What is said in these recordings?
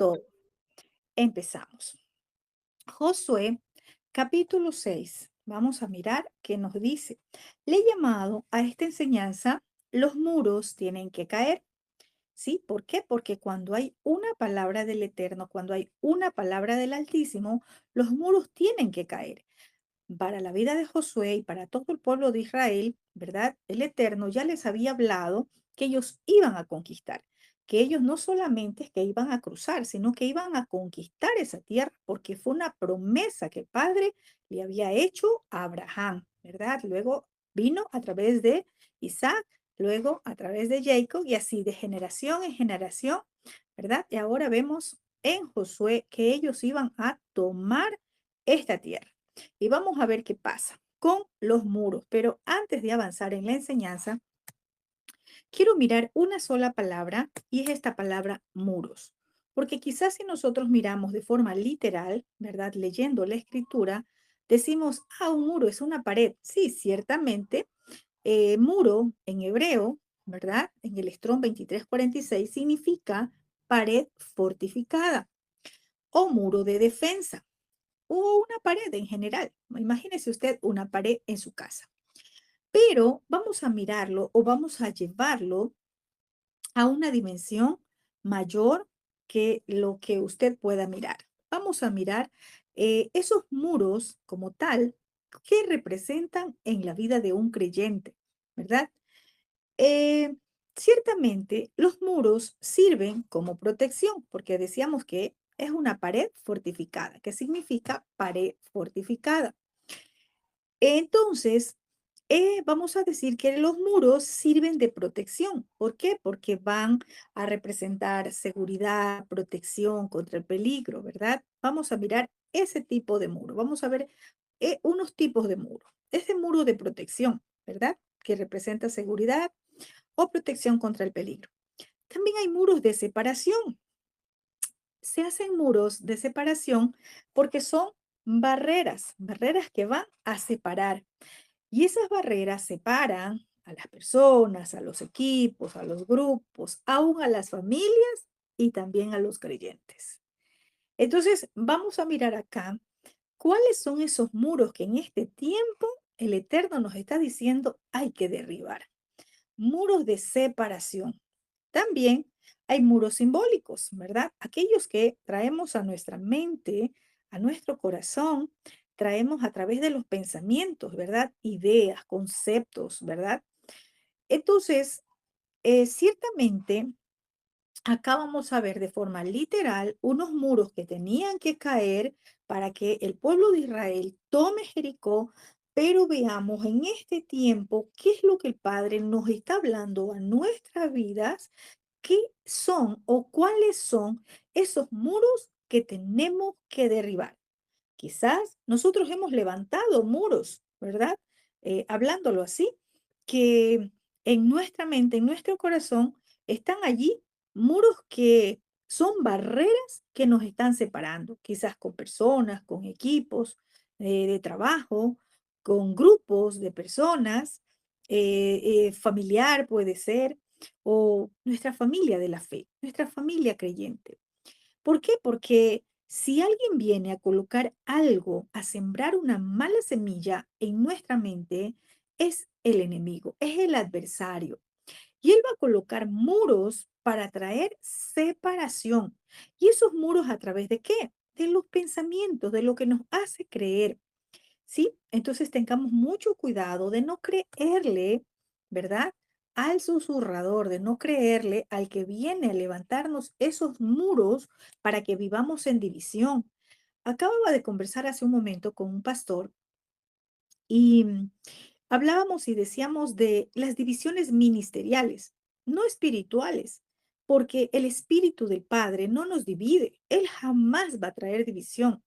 todo. Empezamos. Josué, capítulo 6. Vamos a mirar qué nos dice. Le he llamado a esta enseñanza, los muros tienen que caer. ¿Sí? ¿Por qué? Porque cuando hay una palabra del Eterno, cuando hay una palabra del Altísimo, los muros tienen que caer. Para la vida de Josué y para todo el pueblo de Israel, ¿verdad? El Eterno ya les había hablado que ellos iban a conquistar, que ellos no solamente es que iban a cruzar, sino que iban a conquistar esa tierra, porque fue una promesa que el Padre le había hecho a Abraham, ¿verdad? Luego vino a través de Isaac, luego a través de Jacob y así de generación en generación, ¿verdad? Y ahora vemos en Josué que ellos iban a tomar esta tierra. Y vamos a ver qué pasa con los muros. Pero antes de avanzar en la enseñanza, quiero mirar una sola palabra y es esta palabra muros. Porque quizás si nosotros miramos de forma literal, ¿verdad? Leyendo la escritura, decimos, un muro es una pared. Sí, ciertamente, muro en hebreo, ¿verdad? En el Strong 2346 significa pared fortificada o muro de defensa o una pared en general. Imagínese usted una pared en su casa. Pero vamos a mirarlo o vamos a llevarlo a una dimensión mayor que lo que usted pueda mirar. Vamos a mirar esos muros como tal que representan en la vida de un creyente, ¿verdad? Eh, Ciertamente, los muros sirven como protección, porque decíamos que es una pared fortificada. ¿Qué significa pared fortificada? Entonces, vamos a decir que los muros sirven de protección. ¿Por qué? Porque van a representar seguridad, protección contra el peligro, ¿verdad? Vamos a mirar ese tipo de muro. Vamos a ver unos tipos de muro. Ese muro de protección, ¿verdad? Que representa seguridad o protección contra el peligro. También hay muros de separación. Se hacen muros de separación porque son barreras que van a separar. Y esas barreras separan a las personas, a los equipos, a los grupos, aún a las familias y también a los creyentes. Entonces, vamos a mirar acá cuáles son esos muros que en este tiempo el Eterno nos está diciendo hay que derribar. Muros de separación. También hay muros simbólicos, ¿verdad? Aquellos que traemos a nuestra mente, a nuestro corazón, traemos a través de los pensamientos, ¿verdad? Ideas, conceptos, ¿verdad? Entonces, ciertamente, acá vamos a ver de forma literal unos muros que tenían que caer para que el pueblo de Israel tome Jericó, pero veamos en este tiempo qué es lo que el Padre nos está hablando a nuestras vidas, qué son o cuáles son esos muros que tenemos que derribar. Quizás nosotros hemos levantado muros, ¿verdad? Hablándolo así, que en nuestra mente, en nuestro corazón, están allí muros que son barreras que nos están separando, quizás con personas, con equipos de trabajo, con grupos de personas, familiar puede ser, o nuestra familia de la fe, nuestra familia creyente. ¿Por qué? Porque si alguien viene a colocar algo, a sembrar una mala semilla en nuestra mente, es el enemigo, es el adversario. Y él va a colocar muros para traer separación. ¿Y esos muros a través de qué? De los pensamientos, de lo que nos hace creer. ¿Sí? Entonces tengamos mucho cuidado de no creerle, ¿verdad? Al susurrador, de no creerle al que viene a levantarnos esos muros para que vivamos en división. Acababa de conversar hace un momento con un pastor y hablábamos y decíamos de las divisiones ministeriales, no espirituales, porque el espíritu del Padre no nos divide. Él jamás va a traer división.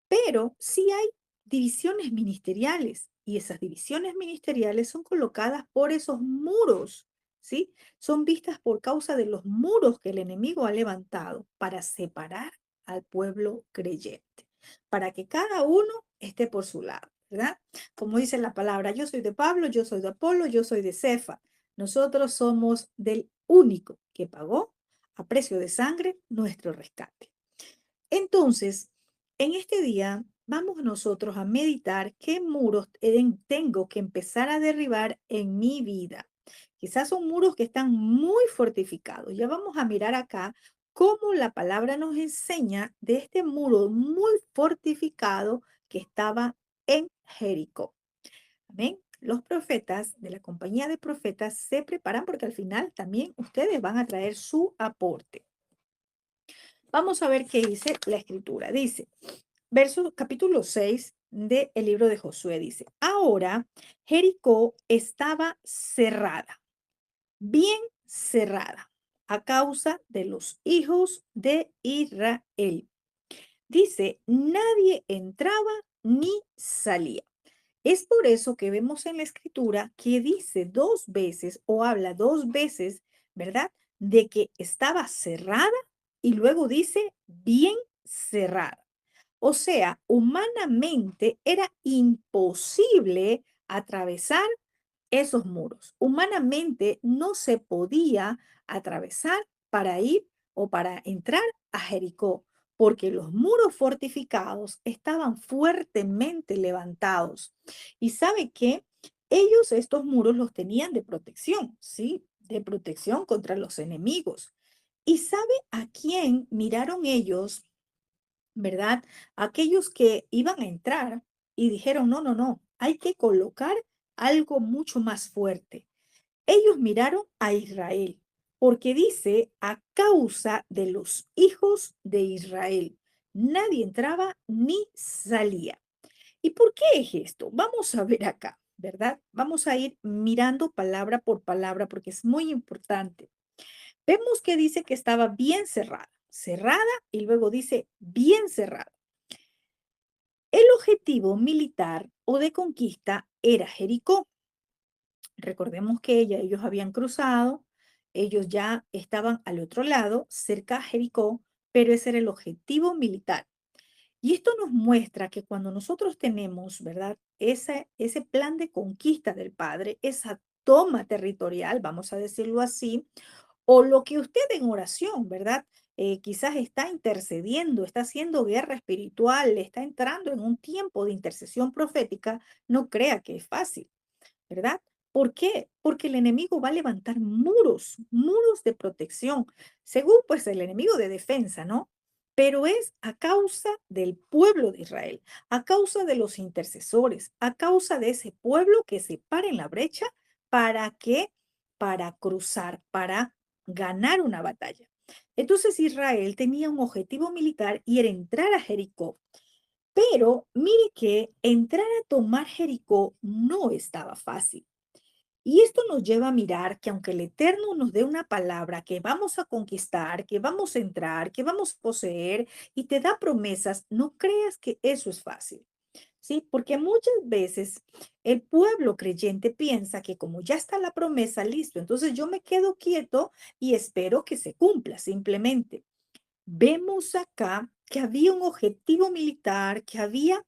Pero sí hay divisiones ministeriales y esas divisiones ministeriales son colocadas por esos muros, ¿sí? Son vistas por causa de los muros que el enemigo ha levantado para separar al pueblo creyente, para que cada uno esté por su lado, ¿verdad? Como dice la palabra, yo soy de Pablo, yo soy de Apolo, yo soy de Cefa. Nosotros somos del único que pagó a precio de sangre nuestro rescate. Entonces, en este día vamos nosotros a meditar qué muros tengo que empezar a derribar en mi vida. Quizás son muros que están muy fortificados. Ya vamos a mirar acá cómo la palabra nos enseña de este muro muy fortificado que estaba en Jericó. Amén. Los profetas de la compañía de profetas se preparan porque al final también ustedes van a traer su aporte. Vamos a ver qué dice la escritura. Dice, capítulo 6 del libro de Josué dice, ahora Jericó estaba cerrada, bien cerrada, a causa de los hijos de Israel. Dice, nadie entraba ni salía. Es por eso que vemos en la escritura que dice dos veces o habla dos veces, ¿verdad? De que estaba cerrada y luego dice bien cerrada. O sea, humanamente era imposible atravesar esos muros. Humanamente no se podía atravesar para ir o para entrar a Jericó, porque los muros fortificados estaban fuertemente levantados. Y sabe que ellos estos muros los tenían de protección, ¿sí? De protección contra los enemigos. ¿Y sabe a quién miraron ellos, verdad? Aquellos que iban a entrar y dijeron, no, no, no, hay que colocar algo mucho más fuerte. Ellos miraron a Israel, porque dice, a causa de los hijos de Israel, nadie entraba ni salía. ¿Y por qué es esto? Vamos a ver acá, ¿verdad? Vamos a ir mirando palabra por palabra porque es muy importante. Vemos que dice que estaba bien cerrada, cerrada y luego dice bien cerrada. El objetivo militar o de conquista era Jericó. Recordemos que ellos habían cruzado, ellos ya estaban al otro lado, cerca a Jericó, pero ese era el objetivo militar. Y esto nos muestra que cuando nosotros tenemos, ¿verdad? Ese plan de conquista del Padre, esa toma territorial, vamos a decirlo así, o lo que usted en oración, ¿verdad? Quizás está intercediendo, está haciendo guerra espiritual, está entrando en un tiempo de intercesión profética, no crea que es fácil, ¿verdad? ¿Por qué? Porque el enemigo va a levantar muros, muros de protección, según pues el enemigo de defensa, ¿no? Pero es a causa del pueblo de Israel, a causa de los intercesores, a causa de ese pueblo que se para en la brecha para que, para cruzar, para ganar una batalla. Entonces Israel tenía un objetivo militar y era entrar a Jericó. Pero mire que entrar a tomar Jericó no estaba fácil. Y esto nos lleva a mirar que aunque el Eterno nos dé una palabra que vamos a conquistar, que vamos a entrar, que vamos a poseer y te da promesas, no creas que eso es fácil. ¿Sí? Porque muchas veces el pueblo creyente piensa que como ya está la promesa, listo, entonces yo me quedo quieto y espero que se cumpla simplemente. Vemos acá que había un objetivo militar, que había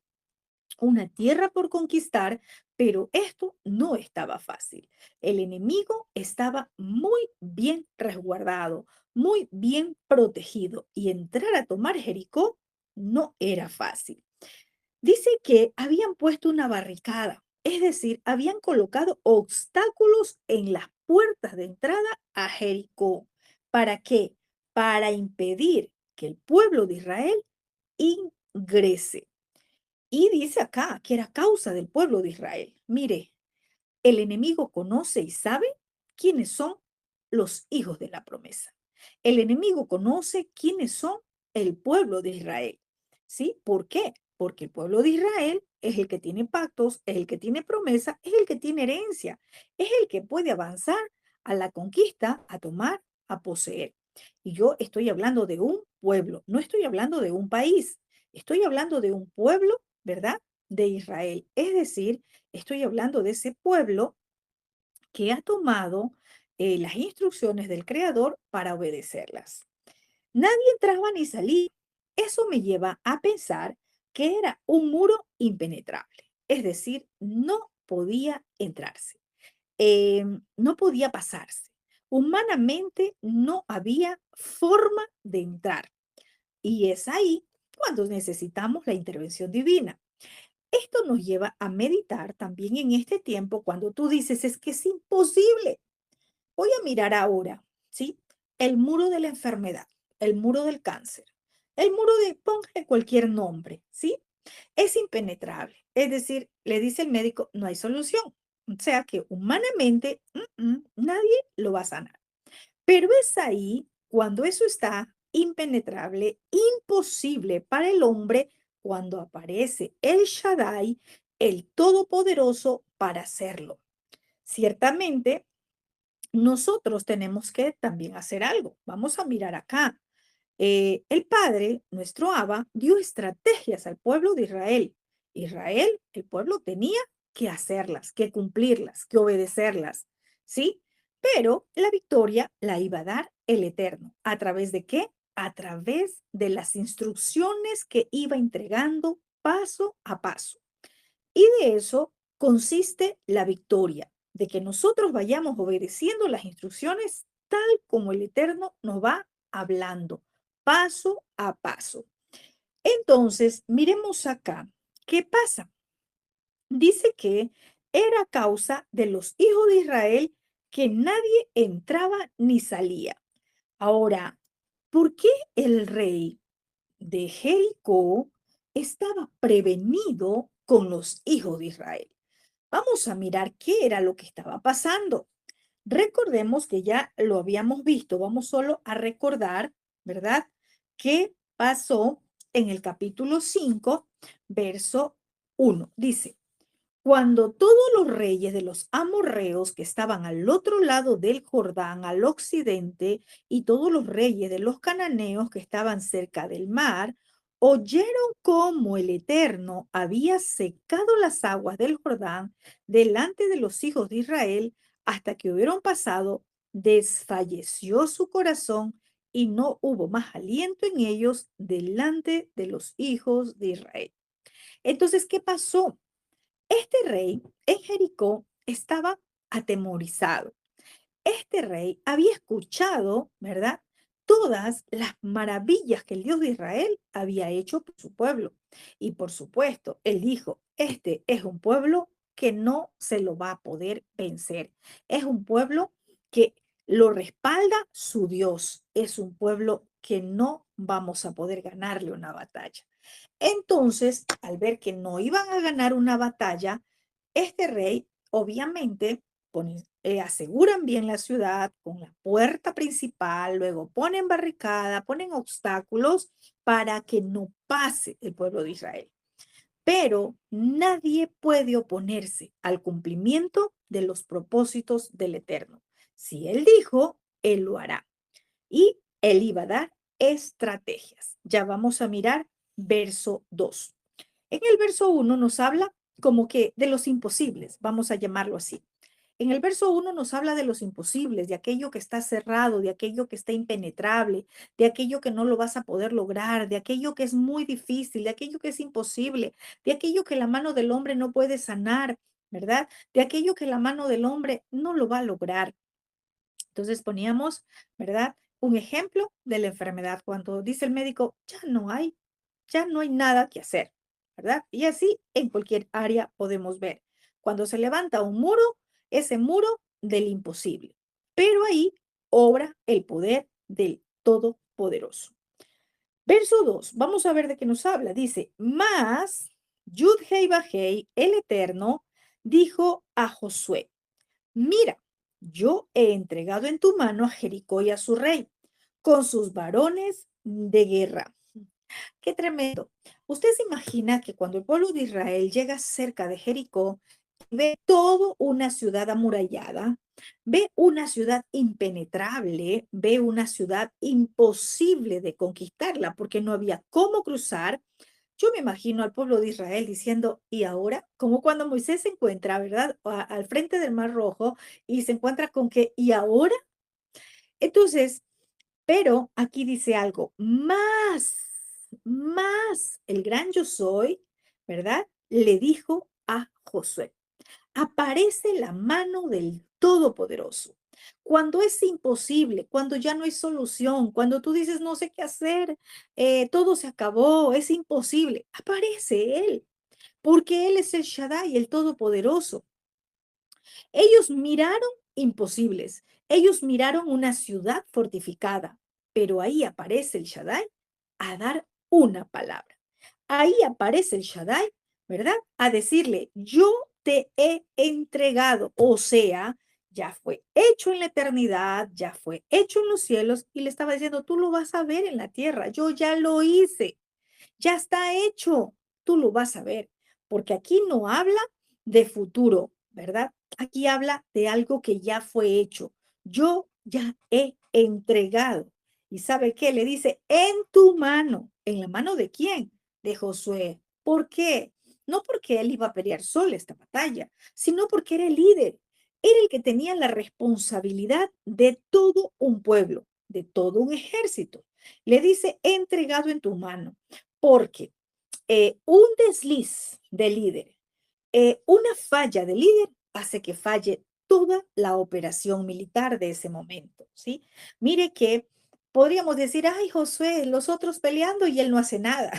una tierra por conquistar, pero esto no estaba fácil. El enemigo estaba muy bien resguardado, muy bien protegido y entrar a tomar Jericó no era fácil. Dice que habían puesto una barricada, es decir, habían colocado obstáculos en las puertas de entrada a Jericó. ¿Para qué? Para impedir que el pueblo de Israel ingrese. Y dice acá que era causa del pueblo de Israel. Mire, el enemigo conoce y sabe quiénes son los hijos de la promesa. El enemigo conoce quiénes son el pueblo de Israel. ¿Sí? ¿Por qué? Porque el pueblo de Israel es el que tiene pactos, es el que tiene promesa, es el que tiene herencia, es el que puede avanzar a la conquista, a tomar, a poseer. Y yo estoy hablando de un pueblo, no estoy hablando de un país, estoy hablando de un pueblo, ¿verdad? De Israel. Es decir, estoy hablando de ese pueblo que ha tomado las instrucciones del Creador para obedecerlas. Nadie entraba ni salía. Eso me lleva a pensar que era un muro impenetrable, es decir, no podía entrarse, no podía pasarse. Humanamente no había forma de entrar. Y es ahí cuando necesitamos la intervención divina. Esto nos lleva a meditar también en este tiempo cuando tú dices, es que es imposible. Voy a mirar ahora, ¿sí? El muro de la enfermedad, el muro del cáncer, el muro de, póngale cualquier nombre, ¿sí? Es impenetrable. Es decir, le dice el médico, no hay solución. O sea que humanamente nadie lo va a sanar. Pero es ahí cuando eso está impenetrable, imposible para el hombre, cuando aparece el Shaddai, el Todopoderoso, para hacerlo. Ciertamente, nosotros tenemos que también hacer algo. Vamos a mirar acá. El Padre, nuestro Abba, dio estrategias al pueblo de Israel. Israel, el pueblo tenía que hacerlas, que cumplirlas, que obedecerlas, ¿sí? Pero la victoria la iba a dar el Eterno. ¿A través de qué? A través de las instrucciones que iba entregando paso a paso. Y de eso consiste la victoria, de que nosotros vayamos obedeciendo las instrucciones tal como el Eterno nos va hablando, paso a paso. Entonces, miremos acá, ¿qué pasa? Dice que era causa de los hijos de Israel que nadie entraba ni salía. Ahora, ¿por qué el rey de Jericó estaba prevenido con los hijos de Israel? Vamos a mirar qué era lo que estaba pasando. Recordemos que ya lo habíamos visto, vamos solo a recordar, ¿verdad? ¿Qué pasó en el capítulo 5, verso 1? Dice, cuando todos los reyes de los amorreos que estaban al otro lado del Jordán, al occidente, y todos los reyes de los cananeos que estaban cerca del mar, oyeron cómo el Eterno había secado las aguas del Jordán delante de los hijos de Israel, hasta que hubieron pasado, desfalleció su corazón y no hubo más aliento en ellos delante de los hijos de Israel. Entonces, ¿qué pasó? Este rey en Jericó estaba atemorizado. Este rey había escuchado, ¿verdad? Todas las maravillas que el Dios de Israel había hecho por su pueblo. Y por supuesto, él dijo, este es un pueblo que no se lo va a poder vencer. Es un pueblo que lo respalda su Dios. Es un pueblo que no vamos a poder ganarle una batalla. Entonces, al ver que no iban a ganar una batalla, este rey, obviamente, aseguran bien la ciudad con la puerta principal, luego ponen barricada, ponen obstáculos para que no pase el pueblo de Israel. Pero nadie puede oponerse al cumplimiento de los propósitos del Eterno. Si Él dijo, Él lo hará. Y Él iba a dar estrategias. Ya vamos a mirar verso 2. En el verso 1 nos habla como que de los imposibles, vamos a llamarlo así. En el verso 1 nos habla de los imposibles, de aquello que está cerrado, de aquello que está impenetrable, de aquello que no lo vas a poder lograr, de aquello que es muy difícil, de aquello que es imposible, de aquello que la mano del hombre no puede sanar, ¿verdad? De aquello que la mano del hombre no lo va a lograr. Entonces poníamos, ¿verdad? Un ejemplo de la enfermedad cuando dice el médico, ya no hay nada que hacer, ¿verdad? Y así en cualquier área podemos ver. Cuando se levanta un muro, ese muro del imposible. Pero ahí obra el poder del Todopoderoso. Verso 2, vamos a ver de qué nos habla. Dice, más Yud-Hei Bajei, el Eterno, dijo a Josué, mira, yo he entregado en tu mano a Jericó y a su rey, con sus varones de guerra. Qué tremendo. Usted se imagina que cuando el pueblo de Israel llega cerca de Jericó, ve toda una ciudad amurallada, ve una ciudad impenetrable, ve una ciudad imposible de conquistarla porque no había cómo cruzar. Yo me imagino al pueblo de Israel diciendo, ¿y ahora? Como cuando Moisés se encuentra, ¿verdad? Al frente del Mar Rojo y se encuentra con que, ¿y ahora? Entonces, pero aquí dice algo, más el gran yo soy, ¿verdad? Le dijo a Josué, aparece la mano del Todopoderoso. Cuando es imposible, cuando ya no hay solución, cuando tú dices, no sé qué hacer, todo se acabó, es imposible, aparece Él, porque Él es el Shaddai, el Todopoderoso. Ellos miraron imposibles, ellos miraron una ciudad fortificada, pero ahí aparece el Shaddai a dar una palabra. Ahí aparece el Shaddai, ¿verdad? A decirle, yo te he entregado, o sea, ya fue hecho en la eternidad, ya fue hecho en los cielos, y le estaba diciendo, tú lo vas a ver en la tierra, yo ya lo hice. Ya está hecho, tú lo vas a ver, porque aquí no habla de futuro, ¿verdad? Aquí habla de algo que ya fue hecho. Yo ya he entregado. ¿Y sabe qué? Le dice, en tu mano. ¿En la mano de quién? De Josué. ¿Por qué? No porque él iba a pelear solo esta batalla, sino porque era el líder. Era el que tenía la responsabilidad de todo un pueblo, de todo un ejército. Le dice, he entregado en tu mano. Porque un desliz de líder, una falla de líder hace que falle toda la operación militar de ese momento, ¿sí? Mire que podríamos decir, ay, Josué, los otros peleando y él no hace nada.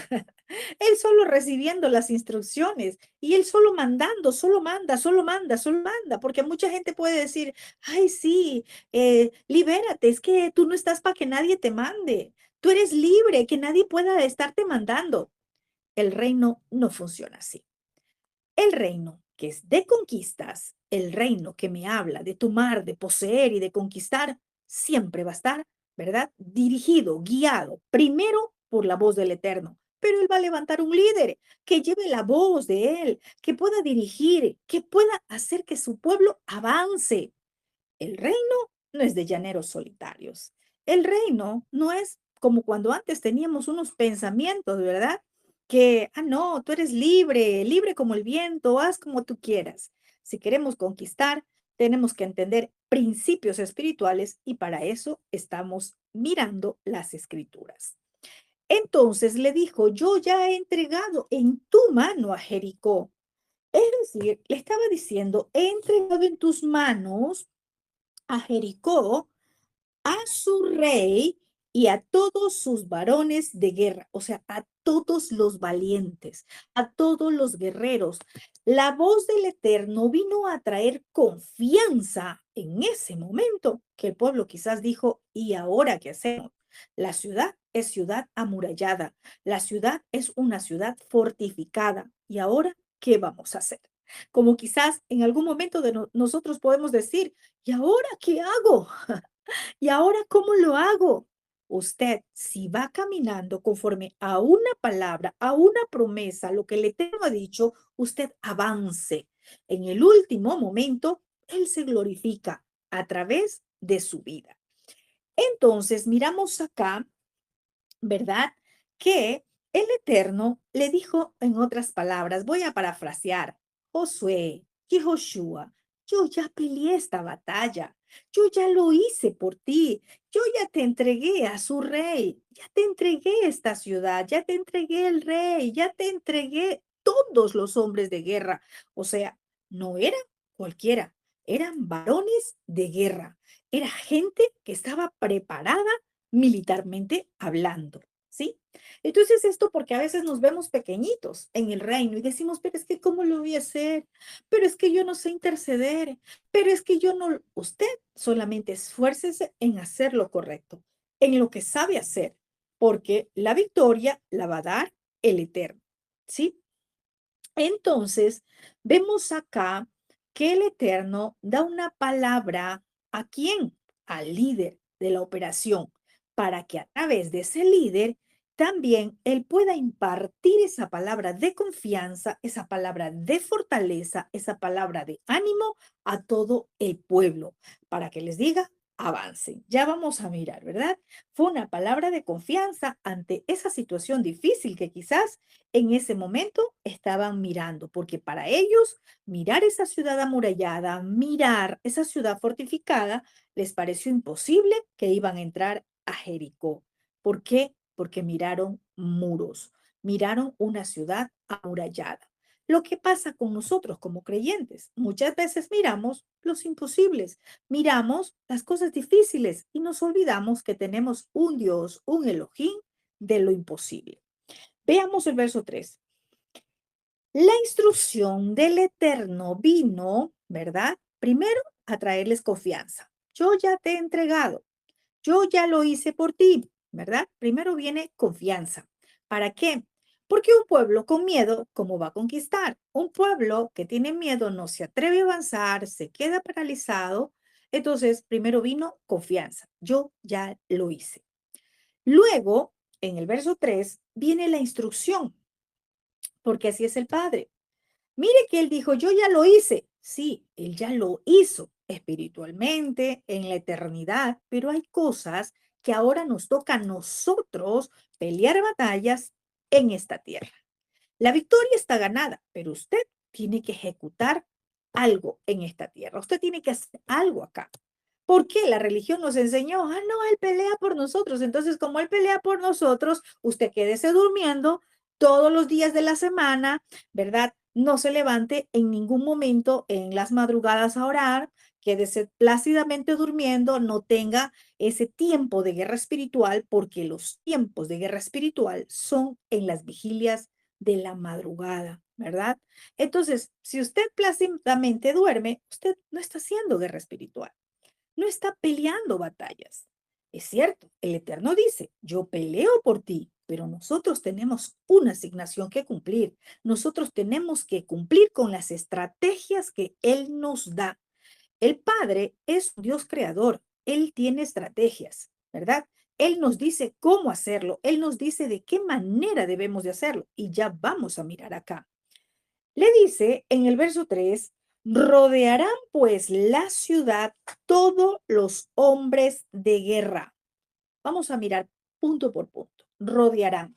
Él solo recibiendo las instrucciones y él solo mandando, solo manda, solo manda, solo manda, porque mucha gente puede decir, ay, sí, libérate, es que tú no estás para que nadie te mande, tú eres libre, que nadie pueda estarte mandando. El reino no funciona así. El reino que es de conquistas, el reino que me habla de tomar, de poseer y de conquistar, siempre va a estar, ¿verdad? Dirigido, guiado, primero por la voz del Eterno. Pero Él va a levantar un líder que lleve la voz de Él, que pueda dirigir, que pueda hacer que su pueblo avance. El reino no es de llaneros solitarios. El reino no es como cuando antes teníamos unos pensamientos, ¿verdad? Que, no, tú eres libre, libre como el viento, haz como tú quieras. Si queremos conquistar, tenemos que entender principios espirituales y para eso estamos mirando las escrituras. Entonces le dijo, yo ya he entregado en tu mano a Jericó. Es decir, le estaba diciendo, he entregado en tus manos a Jericó, a su rey y a todos sus varones de guerra, o sea, a todos los valientes, a todos los guerreros. La voz del Eterno vino a traer confianza en ese momento que el pueblo quizás dijo, ¿y ahora qué hacemos? La ciudad es ciudad amurallada, la ciudad es una ciudad fortificada. ¿Y ahora qué vamos a hacer? Como quizás en algún momento de nosotros podemos decir, ¿y ahora qué hago? ¿Y ahora cómo lo hago? Usted, si va caminando conforme a una palabra, a una promesa, lo que el Eterno ha dicho, usted avance. En el último momento, Él se glorifica a través de su vida. Entonces, miramos acá, ¿verdad? Que el Eterno le dijo en otras palabras, voy a parafrasear, Josué, Yehoshua, yo ya peleé esta batalla, yo ya lo hice por ti, yo ya te entregué a su rey, ya te entregué esta ciudad, ya te entregué el rey, ya te entregué todos los hombres de guerra. O sea, no eran cualquiera, eran varones de guerra, era gente que estaba preparada militarmente hablando, ¿sí? Entonces esto porque a veces nos vemos pequeñitos en el reino y decimos, pero es que ¿cómo lo voy a hacer? Pero es que yo no sé interceder, pero es que yo no, usted solamente esfuércese en hacer lo correcto, en lo que sabe hacer, porque la victoria la va a dar el Eterno, ¿sí? Entonces, vemos acá que el Eterno da una palabra ¿a quién? Al líder de la operación, para que a través de ese líder también él pueda impartir esa palabra de confianza, esa palabra de fortaleza, esa palabra de ánimo a todo el pueblo, para que les diga, avancen. Ya vamos a mirar, ¿verdad? Fue una palabra de confianza ante esa situación difícil que quizás en ese momento estaban mirando, porque para ellos mirar esa ciudad amurallada, mirar esa ciudad fortificada, les pareció imposible que iban a entrar a Jericó. ¿Por qué? Porque miraron muros, miraron una ciudad amurallada. Lo que pasa con nosotros como creyentes, muchas veces miramos los imposibles, miramos las cosas difíciles y nos olvidamos que tenemos un Dios, un Elohim de lo imposible. Veamos el verso 3. La instrucción del Eterno vino, ¿verdad? Primero, a traerles confianza. Yo ya te he entregado, yo ya lo hice por ti, ¿verdad? Primero viene confianza. ¿Para qué? Porque un pueblo con miedo, ¿cómo va a conquistar? Un pueblo que tiene miedo no se atreve a avanzar, se queda paralizado. Entonces, primero vino confianza. Yo ya lo hice. Luego, en el verso 3 viene la instrucción, porque así es el Padre. Mire que él dijo, yo ya lo hice. Sí, él ya lo hizo espiritualmente, en la eternidad, pero hay cosas que ahora nos toca a nosotros pelear batallas en esta tierra. La victoria está ganada, pero usted tiene que ejecutar algo en esta tierra. Usted tiene que hacer algo acá. ¿Por qué? La religión nos enseñó, no, Él pelea por nosotros. Entonces, como Él pelea por nosotros, usted quédese durmiendo todos los días de la semana, ¿verdad? No se levante en ningún momento en las madrugadas a orar, quédese plácidamente durmiendo, no tenga ese tiempo de guerra espiritual, porque los tiempos de guerra espiritual son en las vigilias de la madrugada, ¿verdad? Entonces, si usted plácidamente duerme, usted no está haciendo guerra espiritual, no está peleando batallas. Es cierto, el Eterno dice, yo peleo por ti, pero nosotros tenemos una asignación que cumplir. Nosotros tenemos que cumplir con las estrategias que Él nos da. El Padre es un Dios creador. Él tiene estrategias, ¿verdad? Él nos dice cómo hacerlo. Él nos dice de qué manera debemos de hacerlo. Y ya vamos a mirar acá. Le dice en el verso 3, rodearán pues la ciudad todos los hombres de guerra. Vamos a mirar punto por punto. Rodearán.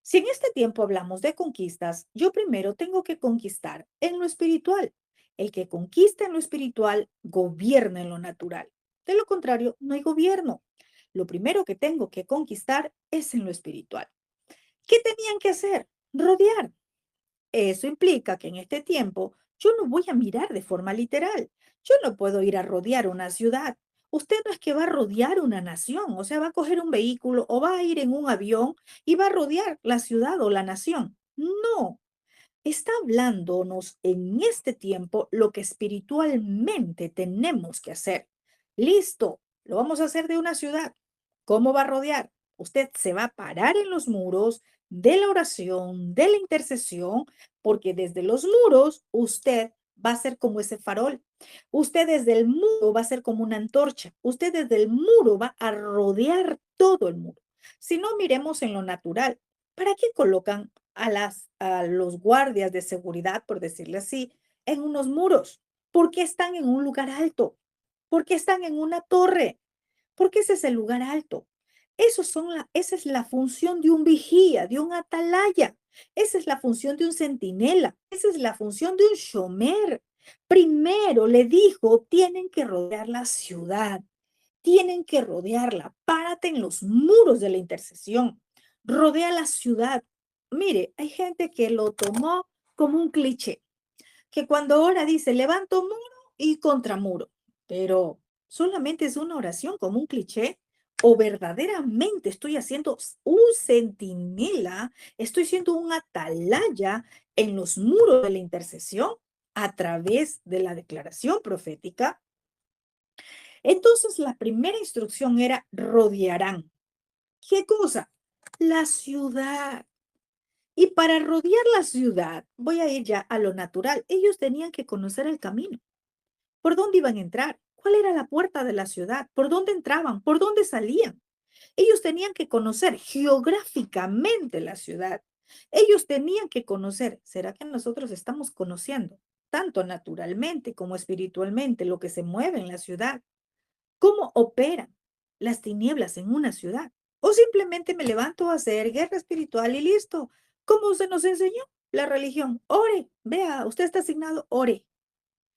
Si en este tiempo hablamos de conquistas, yo primero tengo que conquistar en lo espiritual. El que conquista en lo espiritual gobierna en lo natural. De lo contrario, no hay gobierno. Lo primero que tengo que conquistar es en lo espiritual. ¿Qué tenían que hacer? Rodear. Eso implica que en este tiempo yo no voy a mirar de forma literal. Yo no puedo ir a rodear una ciudad. Usted no es que va a rodear una nación, o sea, va a coger un vehículo o va a ir en un avión y va a rodear la ciudad o la nación. No, está hablándonos en este tiempo lo que espiritualmente tenemos que hacer. Listo, lo vamos a hacer de una ciudad. ¿Cómo va a rodear? Usted se va a parar en los muros de la oración, de la intercesión, porque desde los muros usted va a ser como ese farol. Usted desde el muro va a ser como una antorcha. Usted desde el muro va a rodear todo el muro. Si no, miremos en lo natural. ¿Para qué colocan a los guardias de seguridad, por decirle así, en unos muros? ¿Por qué están en un lugar alto? ¿Por qué están en una torre? Porque ese es el lugar alto. Esa es la función de un vigía, de un atalaya. Esa es la función de un centinela. Esa es la función de un shomer. Primero le dijo, tienen que rodear la ciudad, tienen que rodearla. Párate en los muros de la intercesión. Rodea la ciudad. Mire, hay gente que lo tomó como un cliché, que cuando ora dice, levanto muro y contramuro, pero solamente es una oración como un cliché. O verdaderamente estoy haciendo un centinela, estoy siendo un atalaya en los muros de la intercesión a través de la declaración profética. Entonces, la primera instrucción era rodearán. ¿Qué cosa? La ciudad. Y para rodear la ciudad, voy a ir ya a lo natural. Ellos tenían que conocer el camino. ¿Por dónde iban a entrar? ¿Cuál era la puerta de la ciudad? ¿Por dónde entraban? ¿Por dónde salían? Ellos tenían que conocer geográficamente la ciudad. Ellos tenían que conocer, ¿será que nosotros estamos conociendo tanto naturalmente como espiritualmente lo que se mueve en la ciudad? ¿Cómo operan las tinieblas en una ciudad? O simplemente me levanto a hacer guerra espiritual y listo. ¿Cómo se nos enseñó la religión? Ore, vea, usted está asignado, ore.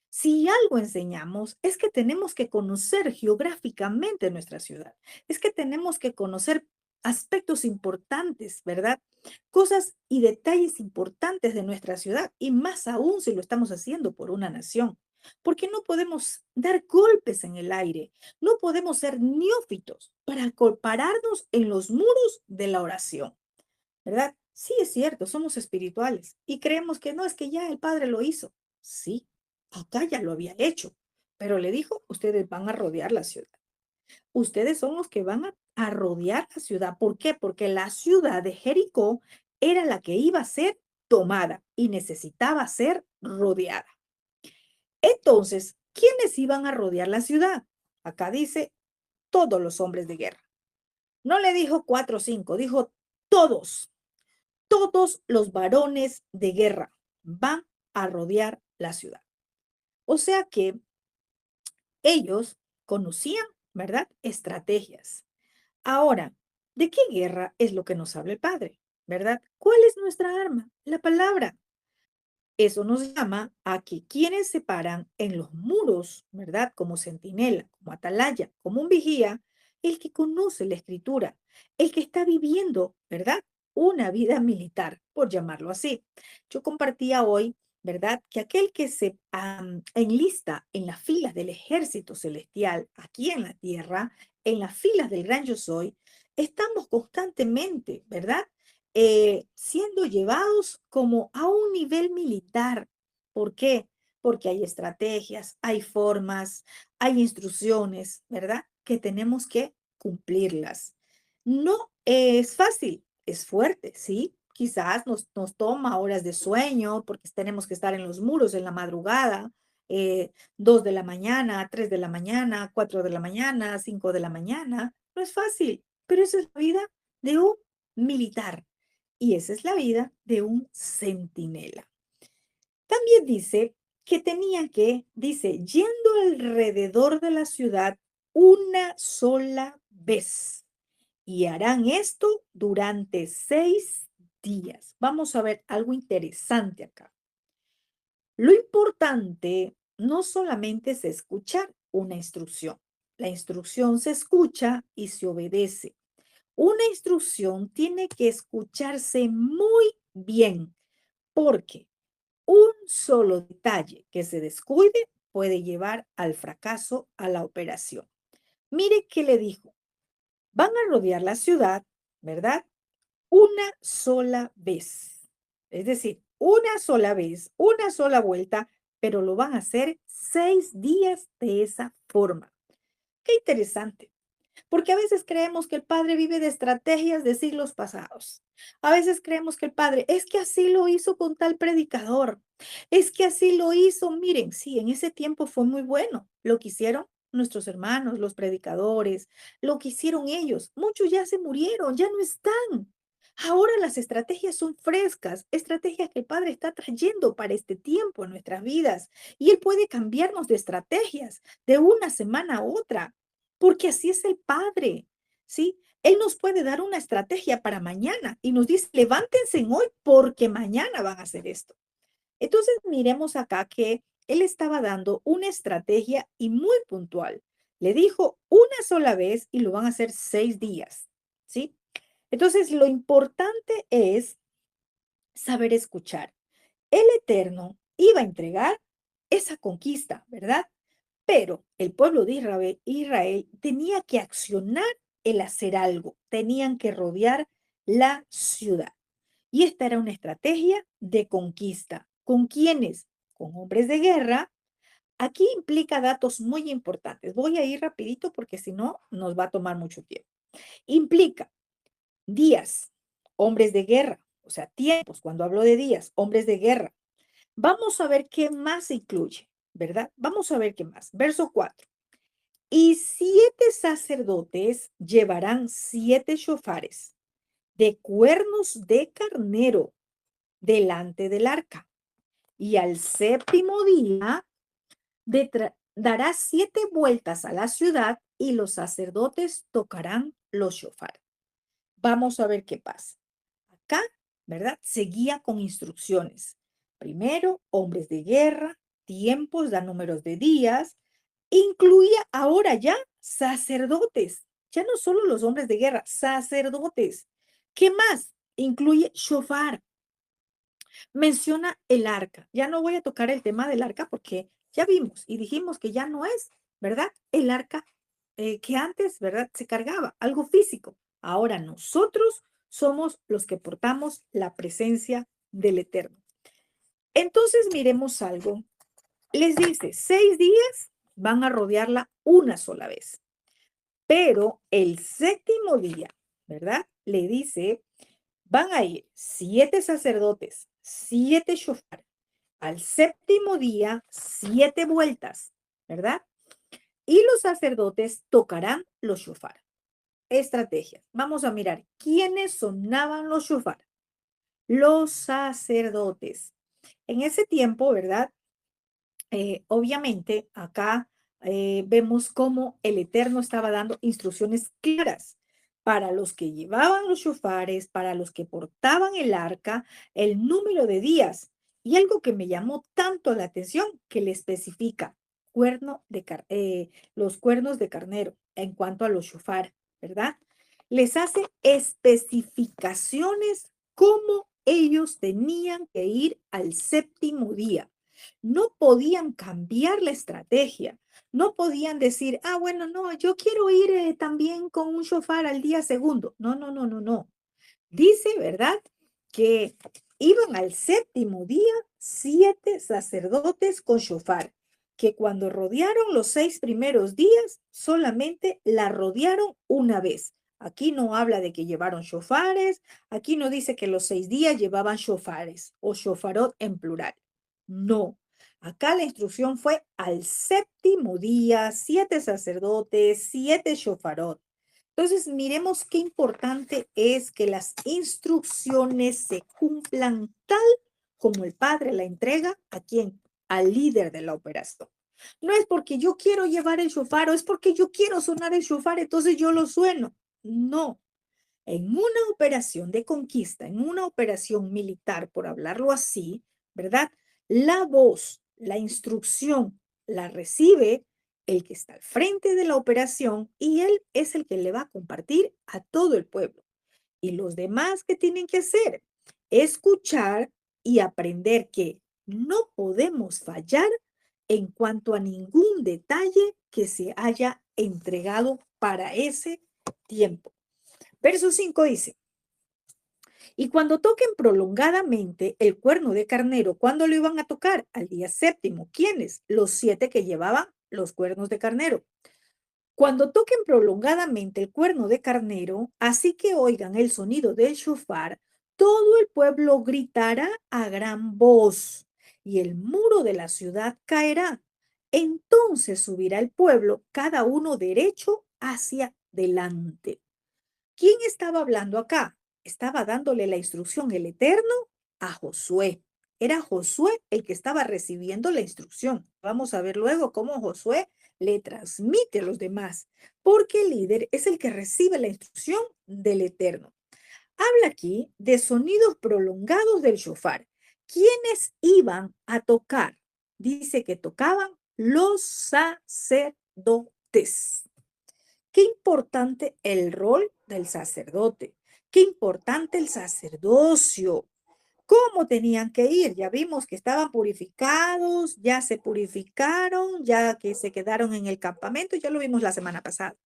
Si algo enseñamos es que tenemos que conocer geográficamente nuestra ciudad, es que tenemos que conocer aspectos importantes, ¿verdad? Cosas y detalles importantes de nuestra ciudad, y más aún si lo estamos haciendo por una nación. Porque no podemos dar golpes en el aire, no podemos ser neófitos para pararnos en los muros de la oración, ¿verdad? Sí, es cierto, somos espirituales y creemos que no, es que ya el Padre lo hizo. Sí, acá ya lo había hecho, pero le dijo, ustedes van a rodear la ciudad. Ustedes son los que van a rodear la ciudad. ¿Por qué? Porque la ciudad de Jericó era la que iba a ser tomada y necesitaba ser rodeada. Entonces, ¿quiénes iban a rodear la ciudad? Acá dice todos los hombres de guerra. No le dijo 4 o 5, dijo todos. Todos los varones de guerra van a rodear la ciudad. O sea que ellos conocían, ¿verdad? Estrategias. Ahora, ¿de qué guerra es lo que nos habla el Padre? ¿Verdad? ¿Cuál es nuestra arma? La palabra. Eso nos llama a que quienes se paran en los muros, ¿verdad? Como centinela, como atalaya, como un vigía, el que conoce la escritura, el que está viviendo, ¿verdad? Una vida militar, por llamarlo así. Yo compartía hoy, ¿verdad? Que aquel que se enlista en las filas del ejército celestial aquí en la tierra, en las filas del gran yo soy, estamos constantemente, ¿verdad? Siendo llevados como a un nivel militar. ¿Por qué? Porque hay estrategias, hay formas, hay instrucciones, ¿verdad? Que tenemos que cumplirlas. No es fácil, es fuerte, ¿sí? Quizás nos toma horas de sueño porque tenemos que estar en los muros en la madrugada, 2 de la mañana, 3 de la mañana, 4 de la mañana, 5 de la mañana. No es fácil, pero esa es la vida de un militar. Y esa es la vida de un centinela. También dice que tenían que, dice, yendo alrededor de la ciudad una sola vez. Y harán esto durante 6 días. Vamos a ver algo interesante acá. Lo importante no solamente es escuchar una instrucción. La instrucción se escucha y se obedece. Una instrucción tiene que escucharse muy bien, porque un solo detalle que se descuide puede llevar al fracaso a la operación. Mire qué le dijo. Van a rodear la ciudad, ¿verdad? Una sola vez. Es decir, una sola vez, una sola vuelta, pero lo van a hacer 6 días de esa forma. Qué interesante. Porque a veces creemos que el Padre vive de estrategias de siglos pasados. A veces creemos que el Padre es que así lo hizo con tal predicador. Es que así lo hizo. Miren, sí, en ese tiempo fue muy bueno. Lo que hicieron nuestros hermanos, los predicadores, lo que hicieron ellos. Muchos ya se murieron, ya no están. Ahora las estrategias son frescas, estrategias que el Padre está trayendo para este tiempo en nuestras vidas. Y Él puede cambiarnos de estrategias de una semana a otra, porque así es el Padre, ¿sí? Él nos puede dar una estrategia para mañana y nos dice, levántense en hoy porque mañana van a hacer esto. Entonces, miremos acá que él estaba dando una estrategia y muy puntual. Le dijo una sola vez y lo van a hacer 6 días, ¿sí? Entonces, lo importante es saber escuchar. El Eterno iba a entregar esa conquista, ¿verdad? Pero el pueblo de Israel tenía que accionar el hacer algo, tenían que rodear la ciudad. Y esta era una estrategia de conquista. ¿Con quiénes? Con hombres de guerra. Aquí implica datos muy importantes. Voy a ir rapidito porque si no nos va a tomar mucho tiempo. Implica días, hombres de guerra, o sea, tiempos, cuando hablo de días, hombres de guerra. Vamos a ver qué más incluye, ¿verdad? Vamos a ver qué más. Verso 4. Y 7 sacerdotes llevarán 7 shofares de cuernos de carnero delante del arca. Y al séptimo día dará 7 vueltas a la ciudad y los sacerdotes tocarán los shofares. Vamos a ver qué pasa. Acá, ¿verdad? Seguía con instrucciones. Primero, hombres de guerra, tiempos, da números de días. Incluía ahora ya sacerdotes. Ya no solo los hombres de guerra, sacerdotes. ¿Qué más? Incluye shofar. Menciona el arca. Ya no voy a tocar el tema del arca porque ya vimos y dijimos que ya no es, ¿verdad? El arca que antes, ¿verdad? Se cargaba, algo físico. Ahora nosotros somos los que portamos la presencia del Eterno. Entonces miremos algo. Les dice, 6 días van a rodearla una sola vez, pero el séptimo día, ¿verdad? Le dice, van a ir 7 sacerdotes, 7 shofar. Al séptimo día, 7 vueltas, ¿verdad? Y los sacerdotes tocarán los shofar. Estrategias. Vamos a mirar quiénes sonaban los shofar. Los sacerdotes. En ese tiempo, ¿verdad? Obviamente, acá vemos cómo el Eterno estaba dando instrucciones claras para los que llevaban los shofares, para los que portaban el arca, el número de días. Y algo que me llamó tanto la atención, que le especifica los cuernos de carnero en cuanto a los shofar, ¿verdad? Les hace especificaciones cómo ellos tenían que ir al séptimo día. No podían cambiar la estrategia. No podían decir, bueno, no, yo quiero ir también con un shofar al día segundo. No, no, no, no, no. Dice, ¿verdad? Que iban al séptimo día 7 sacerdotes con shofar, que cuando rodearon los 6 primeros días, solamente la rodearon una vez. Aquí no habla de que llevaron shofares, aquí no dice que los 6 días llevaban shofares o shofarot en plural. No, acá la instrucción fue al séptimo día, 7 sacerdotes, 7 shofarot. Entonces, miremos qué importante es que las instrucciones se cumplan tal como el padre la entrega a quien, al líder de la operación. No es porque yo quiero llevar el shofar o es porque yo quiero sonar el shofar, entonces yo lo sueno. No, en una operación de conquista, en una operación militar, por hablarlo así, ¿verdad? La voz, la instrucción, la recibe el que está al frente de la operación y él es el que le va a compartir a todo el pueblo. Y los demás, ¿qué tienen que hacer? Escuchar y aprender que no podemos fallar en cuanto a ningún detalle que se haya entregado para ese tiempo. Verso 5 dice, y cuando toquen prolongadamente el cuerno de carnero, ¿cuándo lo iban a tocar? Al día séptimo. ¿Quiénes? Los 7 que llevaban los cuernos de carnero. Cuando toquen prolongadamente el cuerno de carnero, así que oigan el sonido del shofar, todo el pueblo gritará a gran voz y el muro de la ciudad caerá. Entonces subirá el pueblo, cada uno derecho hacia delante. ¿Quién estaba hablando acá? Estaba dándole la instrucción el Eterno a Josué. Era Josué el que estaba recibiendo la instrucción. Vamos a ver luego cómo Josué le transmite a los demás, porque el líder es el que recibe la instrucción del Eterno. Habla aquí de sonidos prolongados del shofar. ¿Quiénes iban a tocar? Dice que tocaban los sacerdotes. Qué importante el rol del sacerdote, qué importante el sacerdocio, cómo tenían que ir. Ya vimos que estaban purificados, ya se purificaron, ya que se quedaron en el campamento, ya lo vimos la semana pasada.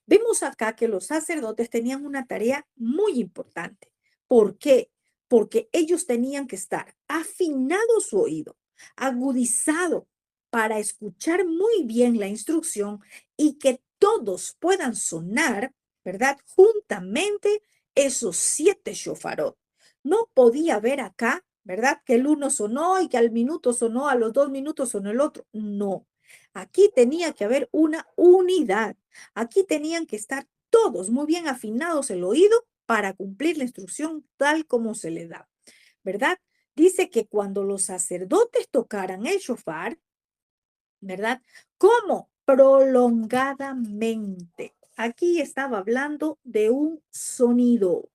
Vemos acá que los sacerdotes tenían una tarea muy importante. ¿Por qué? Porque ellos tenían que estar afinado su oído, agudizado para escuchar muy bien la instrucción y que todos puedan sonar, ¿verdad? Juntamente esos 7 shofarot. No podía ver acá, ¿verdad? Que el uno sonó y que al minuto sonó, a los 2 minutos sonó el otro. No. Aquí tenía que haber una unidad. Aquí tenían que estar todos muy bien afinados el oído para cumplir la instrucción tal como se le da, ¿verdad? Dice que cuando los sacerdotes tocaran el shofar, ¿verdad? ¿Cómo? Prolongadamente. Aquí estaba hablando de un sonido,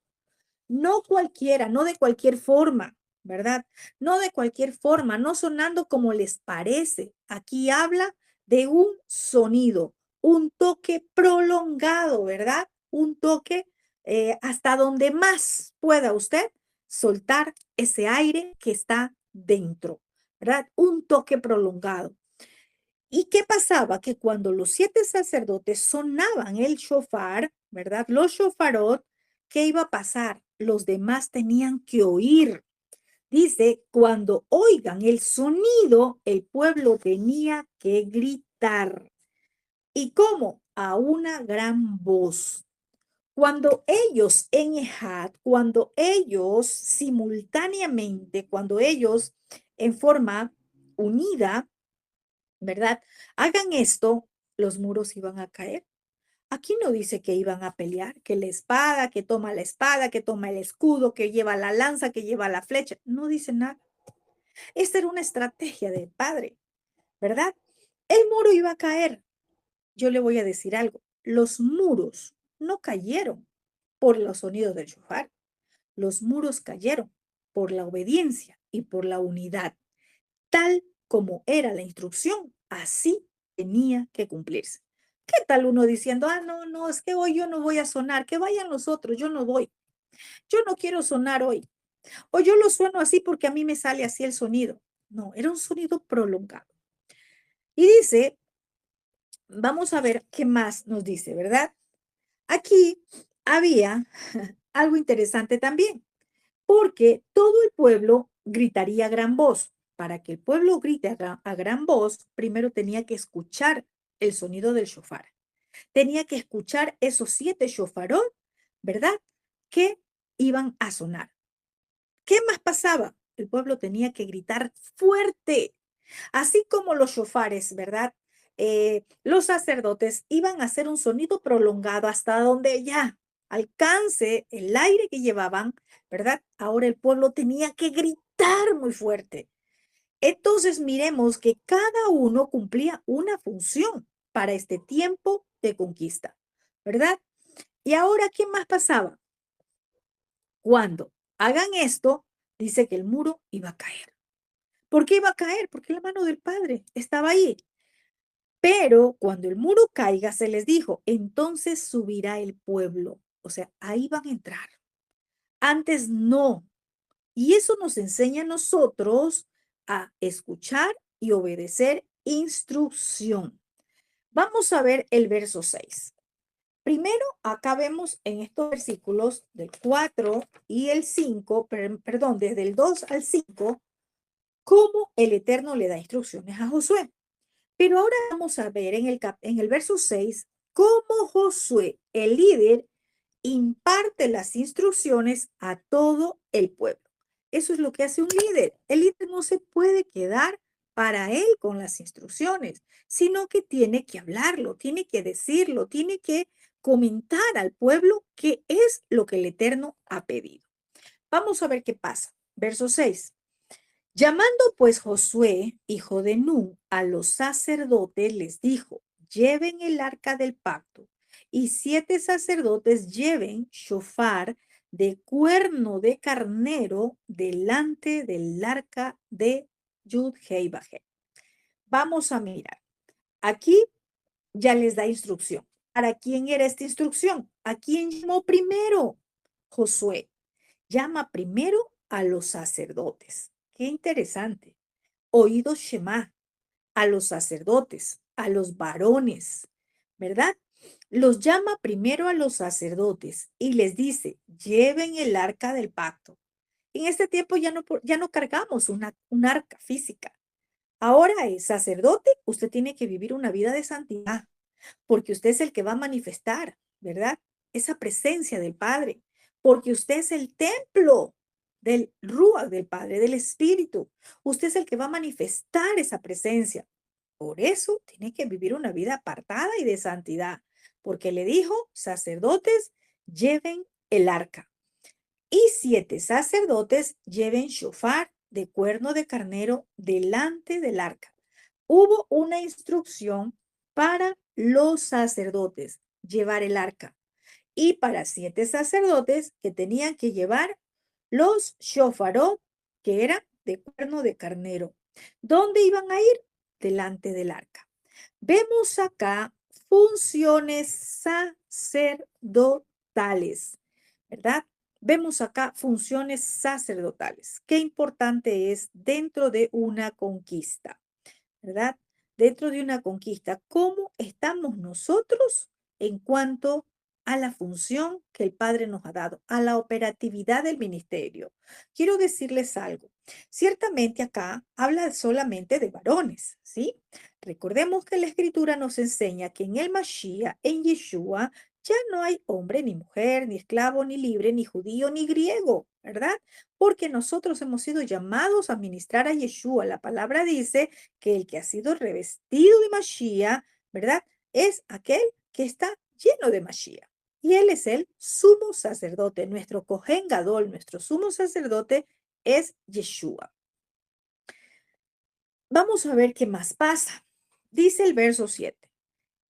no cualquiera, no de cualquier forma, ¿verdad? No de cualquier forma, no sonando como les parece. Aquí habla de un sonido, un toque prolongado, ¿verdad? Un toque hasta donde más pueda usted soltar ese aire que está dentro, ¿verdad? Un toque prolongado. ¿Y qué pasaba? Que cuando los 7 sacerdotes sonaban el shofar, ¿verdad? Los shofarot, ¿qué iba a pasar? Los demás tenían que oír. Dice, cuando oigan el sonido, el pueblo tenía que gritar. ¿Y cómo? A una gran voz. Cuando ellos en Ehad, cuando ellos simultáneamente, cuando ellos en forma unida, ¿verdad? Hagan esto, los muros iban a caer. Aquí no dice que iban a pelear, que la espada, que toma el escudo, que lleva la lanza, que lleva la flecha. No dice nada. Esta era una estrategia del padre, ¿verdad? El muro iba a caer. Yo le voy a decir algo. Los muros no cayeron por los sonidos del shofar. Los muros cayeron por la obediencia y por la unidad. Tal como era la instrucción, así tenía que cumplirse. ¿Qué tal uno diciendo, no, no, es que hoy yo no voy a sonar, que vayan los otros, yo no voy, yo no quiero sonar hoy, o yo lo sueno así porque a mí me sale así el sonido? No, era un sonido prolongado. Y dice, vamos a ver qué más nos dice, ¿verdad? Aquí había algo interesante también, porque todo el pueblo gritaría a gran voz. Para que el pueblo grite a gran voz, primero tenía que escuchar el sonido del shofar. Tenía que escuchar esos 7 shofarot, ¿verdad? Que iban a sonar. ¿Qué más pasaba? El pueblo tenía que gritar fuerte, así como los shofares, ¿verdad? Los sacerdotes iban a hacer un sonido prolongado hasta donde ya alcance el aire que llevaban, ¿verdad? Ahora el pueblo tenía que gritar muy fuerte. Entonces miremos que cada uno cumplía una función para este tiempo de conquista, ¿verdad? Y ahora, ¿qué más pasaba? Cuando hagan esto, dice que el muro iba a caer. ¿Por qué iba a caer? Porque la mano del Padre estaba ahí. Pero cuando el muro caiga, se les dijo, entonces subirá el pueblo. O sea, ahí van a entrar. Antes no. Y eso nos enseña a nosotros a escuchar y obedecer instrucción. Vamos a ver el verso 6. Primero, acá vemos en estos versículos del 4 y el 5, perdón, desde el 2 al 5, cómo el Eterno le da instrucciones a Josué. Pero ahora vamos a ver en el verso 6 cómo Josué, el líder, imparte las instrucciones a todo el pueblo. Eso es lo que hace un líder. El líder no se puede quedar para él con las instrucciones, sino que tiene que hablarlo, tiene que decirlo, tiene que comentar al pueblo qué es lo que el Eterno ha pedido. Vamos a ver qué pasa. Verso 6. Llamando pues Josué, hijo de Nun, a los sacerdotes, les dijo, lleven el arca del pacto, y 7 sacerdotes lleven shofar de cuerno de carnero delante del arca de Yud-Hei. Vamos a mirar. Aquí ya les da instrucción. ¿Para quién era esta instrucción? ¿A quién llamó primero? Josué. Llama primero a los sacerdotes. Qué interesante. Oído Shema, a los sacerdotes, a los varones, ¿verdad? Los llama primero a los sacerdotes y les dice, lleven el arca del pacto. En este tiempo ya no cargamos un arca física. Ahora es sacerdote, usted tiene que vivir una vida de santidad, porque usted es el que va a manifestar, ¿verdad? Esa presencia del Padre, porque usted es el templo del Ruach del Padre, del Espíritu. Usted es el que va a manifestar esa presencia. Por eso tiene que vivir una vida apartada y de santidad, porque le dijo, sacerdotes, lleven el arca. Y 7 sacerdotes lleven shofar de cuerno de carnero delante del arca. Hubo una instrucción para los sacerdotes llevar el arca y para 7 sacerdotes que tenían que llevar los shofarot, que eran de cuerno de carnero. ¿Dónde iban a ir? Delante del arca. Vemos acá funciones sacerdotales, ¿verdad? Vemos acá funciones sacerdotales. Qué importante es dentro de una conquista, ¿verdad? Dentro de una conquista, ¿cómo estamos nosotros en cuanto a la función que el Padre nos ha dado, a la operatividad del ministerio? Quiero decirles algo. Ciertamente acá habla solamente de varones, ¿sí? Recordemos que la Escritura nos enseña que en el Mashiach, en Yeshua, ya no hay hombre ni mujer, ni esclavo, ni libre, ni judío, ni griego, ¿verdad? Porque nosotros hemos sido llamados a ministrar a Yeshua. La palabra dice que el que ha sido revestido de Mashiach, ¿verdad? Es aquel que está lleno de Mashiach. Y él es el sumo sacerdote, nuestro Cohen Gadol, nuestro sumo sacerdote es Yeshua. Vamos a ver qué más pasa. Dice el verso 7.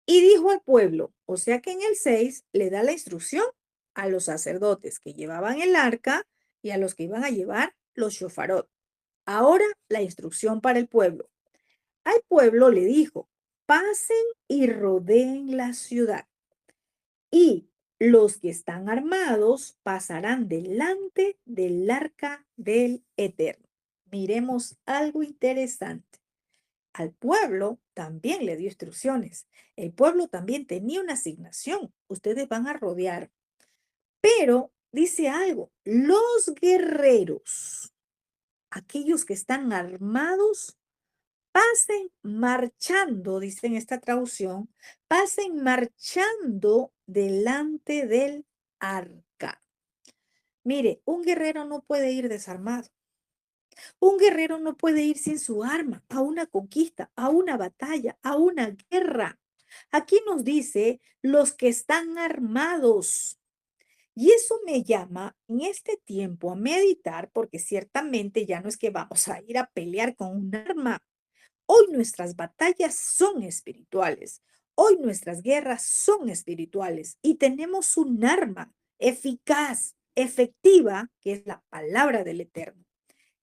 Y dijo al pueblo, o sea que en el 6 le da la instrucción a los sacerdotes que llevaban el arca y a los que iban a llevar los shofarot. Ahora la instrucción para el pueblo. Al pueblo le dijo, pasen y rodeen la ciudad, y los que están armados pasarán delante del arca del Eterno. Miremos algo interesante. Al pueblo también le dio instrucciones. El pueblo también tenía una asignación. Ustedes van a rodear. Pero dice algo, los guerreros, aquellos que están armados, pasen marchando, dice en esta traducción, pasen marchando delante del arca. Mire, un guerrero no puede ir desarmado. Un guerrero no puede ir sin su arma a una conquista, a una batalla, a una guerra. Aquí nos dice los que están armados. Y eso me llama en este tiempo a meditar, porque ciertamente ya no es que vamos a ir a pelear con un arma. Hoy nuestras batallas son espirituales. Hoy nuestras guerras son espirituales y tenemos un arma eficaz, efectiva, que es la palabra del Eterno.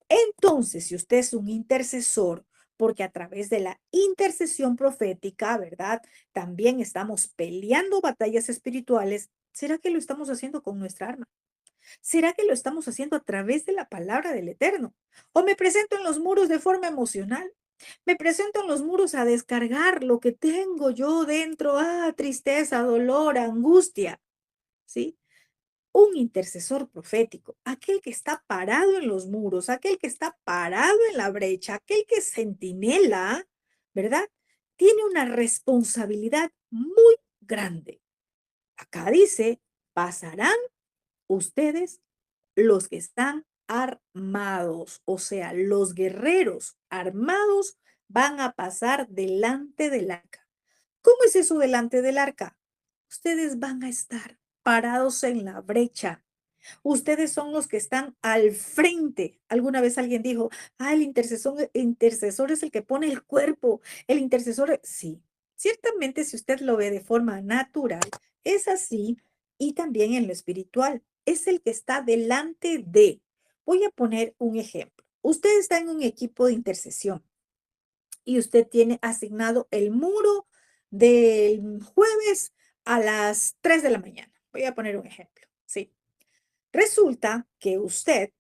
Entonces, si usted es un intercesor, porque a través de la intercesión profética, ¿verdad? También estamos peleando batallas espirituales. ¿Será que lo estamos haciendo con nuestra arma? ¿Será que lo estamos haciendo a través de la palabra del Eterno? ¿O me presento en los muros de forma emocional? Me presento en los muros a descargar lo que tengo yo dentro, tristeza, dolor, angustia, ¿sí? Un intercesor profético, aquel que está parado en los muros, aquel que está parado en la brecha, aquel que es centinela, ¿verdad? Tiene una responsabilidad muy grande. Acá dice, pasarán ustedes los que están armados, o sea, los guerreros armados van a pasar delante del arca. ¿Cómo es eso delante del arca? Ustedes van a estar parados en la brecha. Ustedes son los que están al frente. Alguna vez alguien dijo, el intercesor es el que pone el cuerpo. El intercesor, sí, ciertamente si usted lo ve de forma natural, es así. Y también en lo espiritual, es el que está delante de. Voy a poner un ejemplo. Usted está en un equipo de intercesión y usted tiene asignado el muro del jueves a las 3 de la mañana. Voy a poner un ejemplo, ¿sí? Resulta que usted,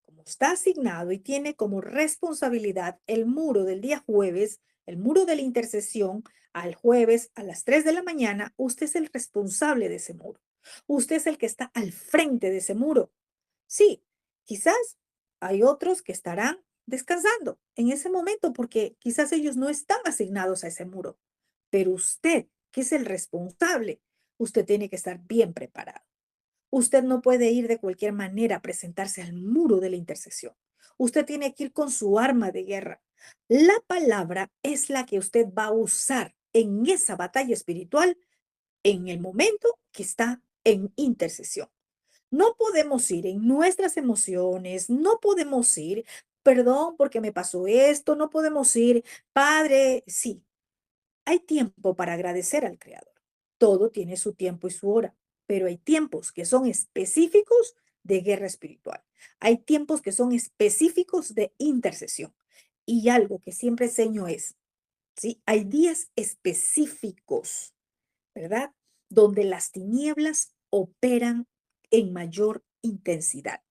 como está asignado y tiene como responsabilidad el muro del día jueves, el muro de la intercesión, al jueves a las 3 de la mañana, usted es el responsable de ese muro. Usted es el que está al frente de ese muro. Sí, quizás hay otros que estarán descansando en ese momento porque quizás ellos no están asignados a ese muro, pero usted, que es el responsable, usted tiene que estar bien preparado. Usted no puede ir de cualquier manera a presentarse al muro de la intercesión. Usted tiene que ir con su arma de guerra. La palabra es la que usted va a usar en esa batalla espiritual en el momento que está en intercesión. No podemos ir en nuestras emociones, no podemos ir, perdón porque me pasó esto, no podemos ir, Padre, sí, hay tiempo para agradecer al Creador. Todo tiene su tiempo y su hora, pero hay tiempos que son específicos de guerra espiritual. Hay tiempos que son específicos de intercesión. Y algo que siempre enseño es, ¿sí? Hay días específicos ¿verdad? Donde las tinieblas operan en mayor intensidad.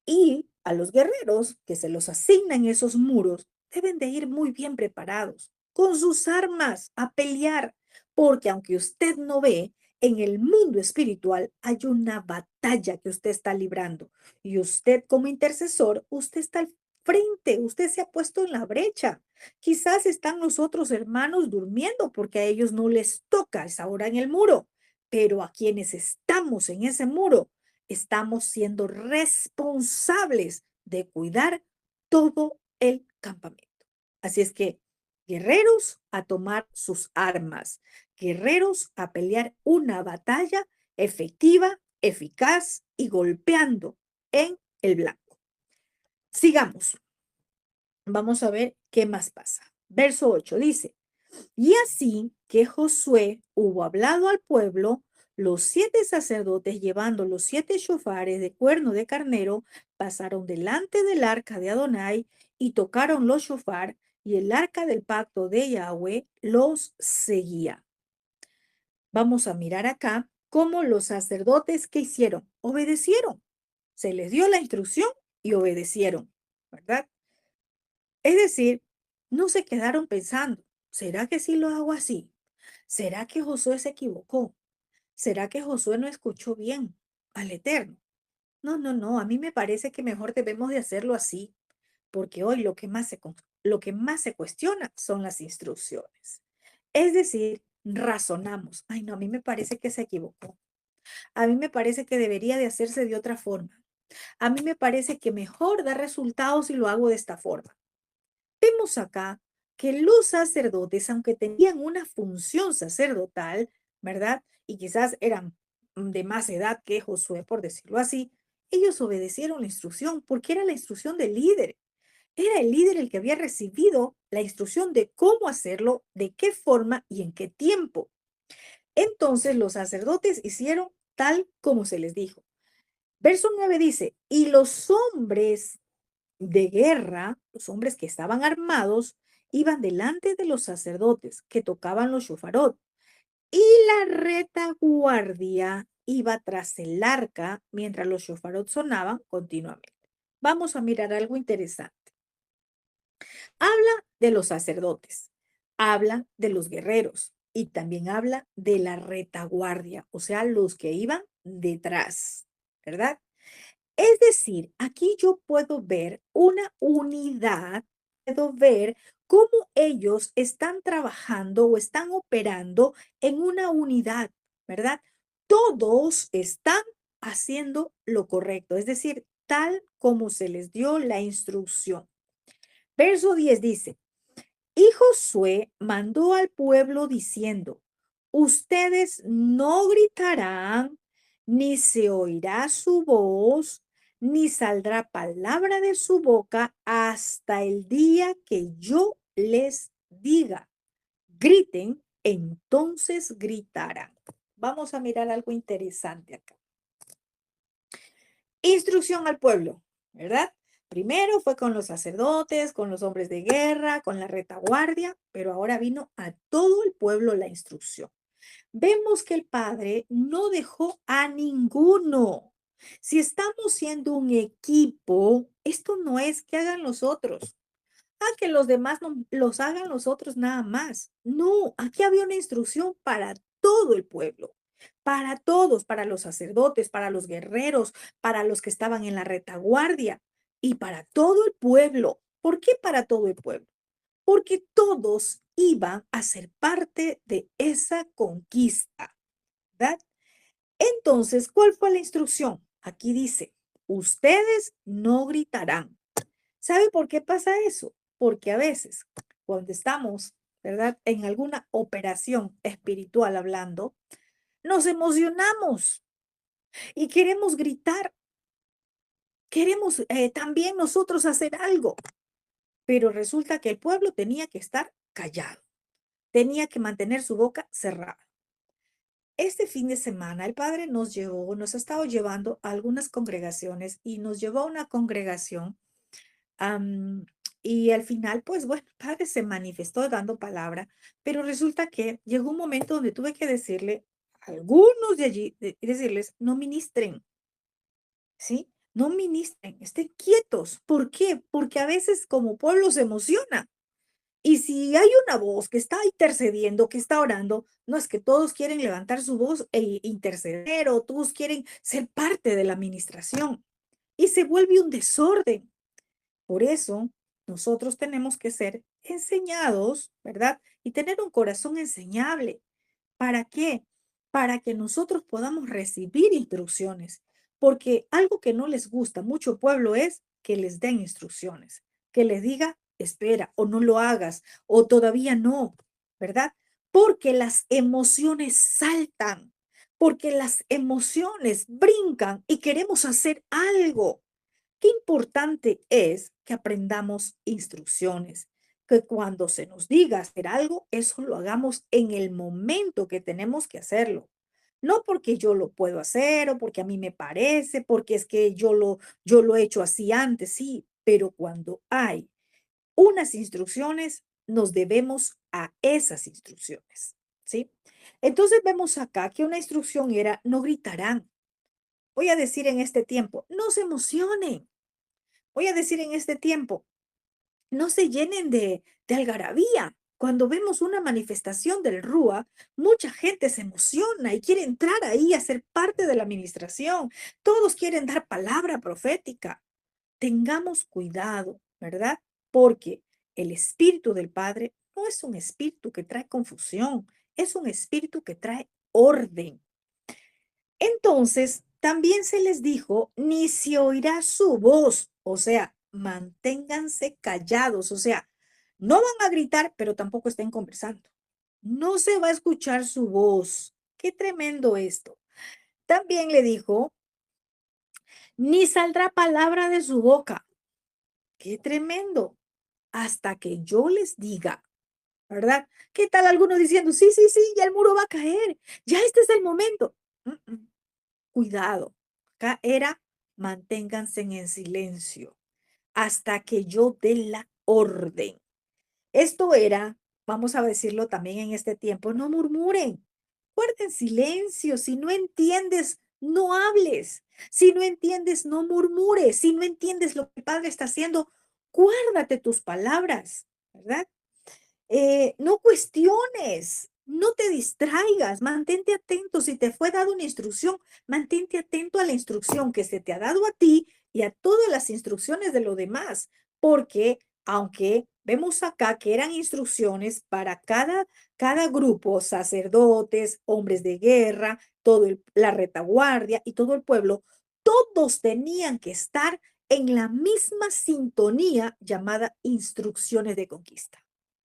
Y a los guerreros que se los asignan esos muros deben de ir muy bien preparados, con sus armas, a pelear, porque aunque usted no ve, en el mundo espiritual hay una batalla que usted está librando. Y usted como intercesor, usted está al frente, usted se ha puesto en la brecha. Quizás están los otros hermanos durmiendo porque a ellos no les toca esa hora en el muro, pero a quienes estamos en ese muro, estamos siendo responsables de cuidar todo el campamento. Así es que, guerreros a tomar sus armas, guerreros a pelear una batalla efectiva, eficaz y golpeando en el blanco. Sigamos. Vamos a ver qué más pasa. Verso 8 dice, y así que Josué hubo hablado al pueblo, los 7 sacerdotes llevando los 7 shofares de cuerno de carnero pasaron delante del arca de Adonai y tocaron los shofar, y el arca del pacto de Yahweh los seguía. Vamos a mirar acá cómo los sacerdotes que hicieron, obedecieron. Se les dio la instrucción y obedecieron, ¿verdad? Es decir, no se quedaron pensando, ¿será que sí lo hago así? ¿Será que Josué se equivocó? ¿Será que Josué no escuchó bien al Eterno? No, no, no, a mí me parece que mejor debemos de hacerlo así, porque hoy lo que más se cuestiona son las instrucciones. Es decir, razonamos. Ay, no, a mí me parece que se equivocó. A mí me parece que debería de hacerse de otra forma. A mí me parece que mejor da resultados si lo hago de esta forma. Vemos acá que los sacerdotes, aunque tenían una función sacerdotal, ¿verdad? Y quizás eran de más edad que Josué, por decirlo así, ellos obedecieron la instrucción porque era la instrucción del líder. Era el líder el que había recibido la instrucción de cómo hacerlo, de qué forma y en qué tiempo. Entonces los sacerdotes hicieron tal como se les dijo. Verso 9 dice, y los hombres de guerra, los hombres que estaban armados, iban delante de los sacerdotes que tocaban los shofarot, y la retaguardia iba tras el arca mientras los shofarot sonaban continuamente. Vamos a mirar algo interesante. Habla de los sacerdotes, habla de los guerreros y también habla de la retaguardia, o sea, los que iban detrás, ¿verdad? Es decir, aquí yo puedo ver una unidad, puedo ver cómo ellos están trabajando o están operando en una unidad, ¿verdad? Todos están haciendo lo correcto, es decir, tal como se les dio la instrucción. Verso 10 dice, y Josué mandó al pueblo diciendo, ustedes no gritarán, ni se oirá su voz, ni saldrá palabra de su boca hasta el día que yo les diga. Griten, entonces gritarán. Vamos a mirar algo interesante acá. Instrucción al pueblo, ¿verdad? Primero fue con los sacerdotes, con los hombres de guerra, con la retaguardia, pero ahora vino a todo el pueblo la instrucción. Vemos que el Padre no dejó a ninguno. Si estamos siendo un equipo, esto no es que hagan los otros. Que los demás no los hagan los otros nada más. No, aquí había una instrucción para todo el pueblo, para todos, para los sacerdotes, para los guerreros, para los que estaban en la retaguardia y para todo el pueblo. ¿Por qué para todo el pueblo? Porque todos iban a ser parte de esa conquista, ¿verdad? Entonces, ¿cuál fue la instrucción? Aquí dice, ustedes no gritarán. ¿Sabe por qué pasa eso? Porque a veces, cuando estamos, ¿verdad? En alguna operación espiritual hablando, nos emocionamos y queremos gritar, queremos también nosotros hacer algo, pero resulta que el pueblo tenía que estar callado, tenía que mantener su boca cerrada. Este fin de semana el Padre nos ha estado llevando a algunas congregaciones y nos llevó a una congregación Y al final, pues bueno, el padre se manifestó dando palabra, pero resulta que llegó un momento donde tuve que decirle a algunos de allí, decirles, no ministren, ¿sí? No ministren, estén quietos. ¿Por qué? Porque a veces como pueblo se emociona. Y si hay una voz que está intercediendo, que está orando, no es que todos quieren levantar su voz e interceder o todos quieren ser parte de la administración y se vuelve un desorden. Por eso, nosotros tenemos que ser enseñados, ¿verdad? Y tener un corazón enseñable. ¿Para qué? Para que nosotros podamos recibir instrucciones. Porque algo que no les gusta mucho pueblo es que les den instrucciones, que les diga, espera, o no lo hagas, o todavía no, ¿verdad? Porque las emociones saltan, porque las emociones brincan y queremos hacer algo. Qué importante es que aprendamos instrucciones, que cuando se nos diga hacer algo, eso lo hagamos en el momento que tenemos que hacerlo. No porque yo lo puedo hacer o porque a mí me parece, porque es que yo lo he hecho así antes, sí, pero cuando hay unas instrucciones, nos debemos a esas instrucciones, ¿sí? Entonces vemos acá que una instrucción era no gritarán. Voy a decir en este tiempo, no se emocionen. Voy a decir en este tiempo, no se llenen de algarabía. Cuando vemos una manifestación del RUA, mucha gente se emociona y quiere entrar ahí a ser parte de la administración. Todos quieren dar palabra profética. Tengamos cuidado, ¿verdad? Porque el espíritu del Padre no es un espíritu que trae confusión, es un espíritu que trae orden. Entonces, también se les dijo, ni se oirá su voz, o sea, manténganse callados, o sea, no van a gritar, pero tampoco estén conversando. No se va a escuchar su voz. Qué tremendo esto. También le dijo, ni saldrá palabra de su boca. Qué tremendo. Hasta que yo les diga, ¿verdad? ¿Qué tal algunos diciendo, sí, sí, sí, ya el muro va a caer, ya este es el momento? Mm, mm. Cuidado. Acá era, manténganse en silencio hasta que yo dé la orden. Esto era, vamos a decirlo también en este tiempo, no murmuren, guarden silencio. Si no entiendes, no hables. Si no entiendes, no murmures. Si no entiendes lo que el Padre está haciendo, guárdate tus palabras, ¿verdad? No cuestiones, no te distraigas, mantente atento. Si te fue dada una instrucción, mantente atento a la instrucción que se te ha dado a ti y a todas las instrucciones de los demás, porque aunque vemos acá que eran instrucciones para cada grupo, sacerdotes, hombres de guerra, la retaguardia y todo el pueblo, todos tenían que estar en la misma sintonía llamada instrucciones de conquista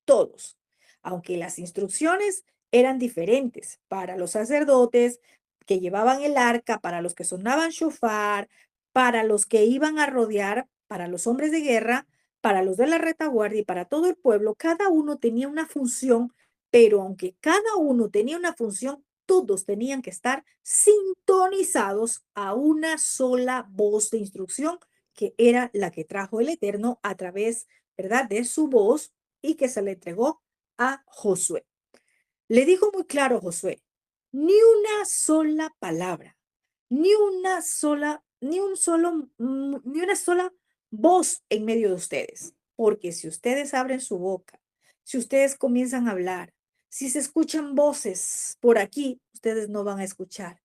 todos, aunque las instrucciones eran diferentes para los sacerdotes que llevaban el arca, para los que sonaban shofar, para los que iban a rodear, para los hombres de guerra, para los de la retaguardia y para todo el pueblo, cada uno tenía una función, pero aunque cada uno tenía una función, todos tenían que estar sintonizados a una sola voz de instrucción, que era la que trajo el Eterno a través, ¿verdad?, de su voz y que se le entregó a Josué. Le dijo muy claro a Josué, ni una sola palabra, ni una sola voz en medio de ustedes, porque si ustedes abren su boca, si ustedes comienzan a hablar, si se escuchan voces por aquí, ustedes no van a escuchar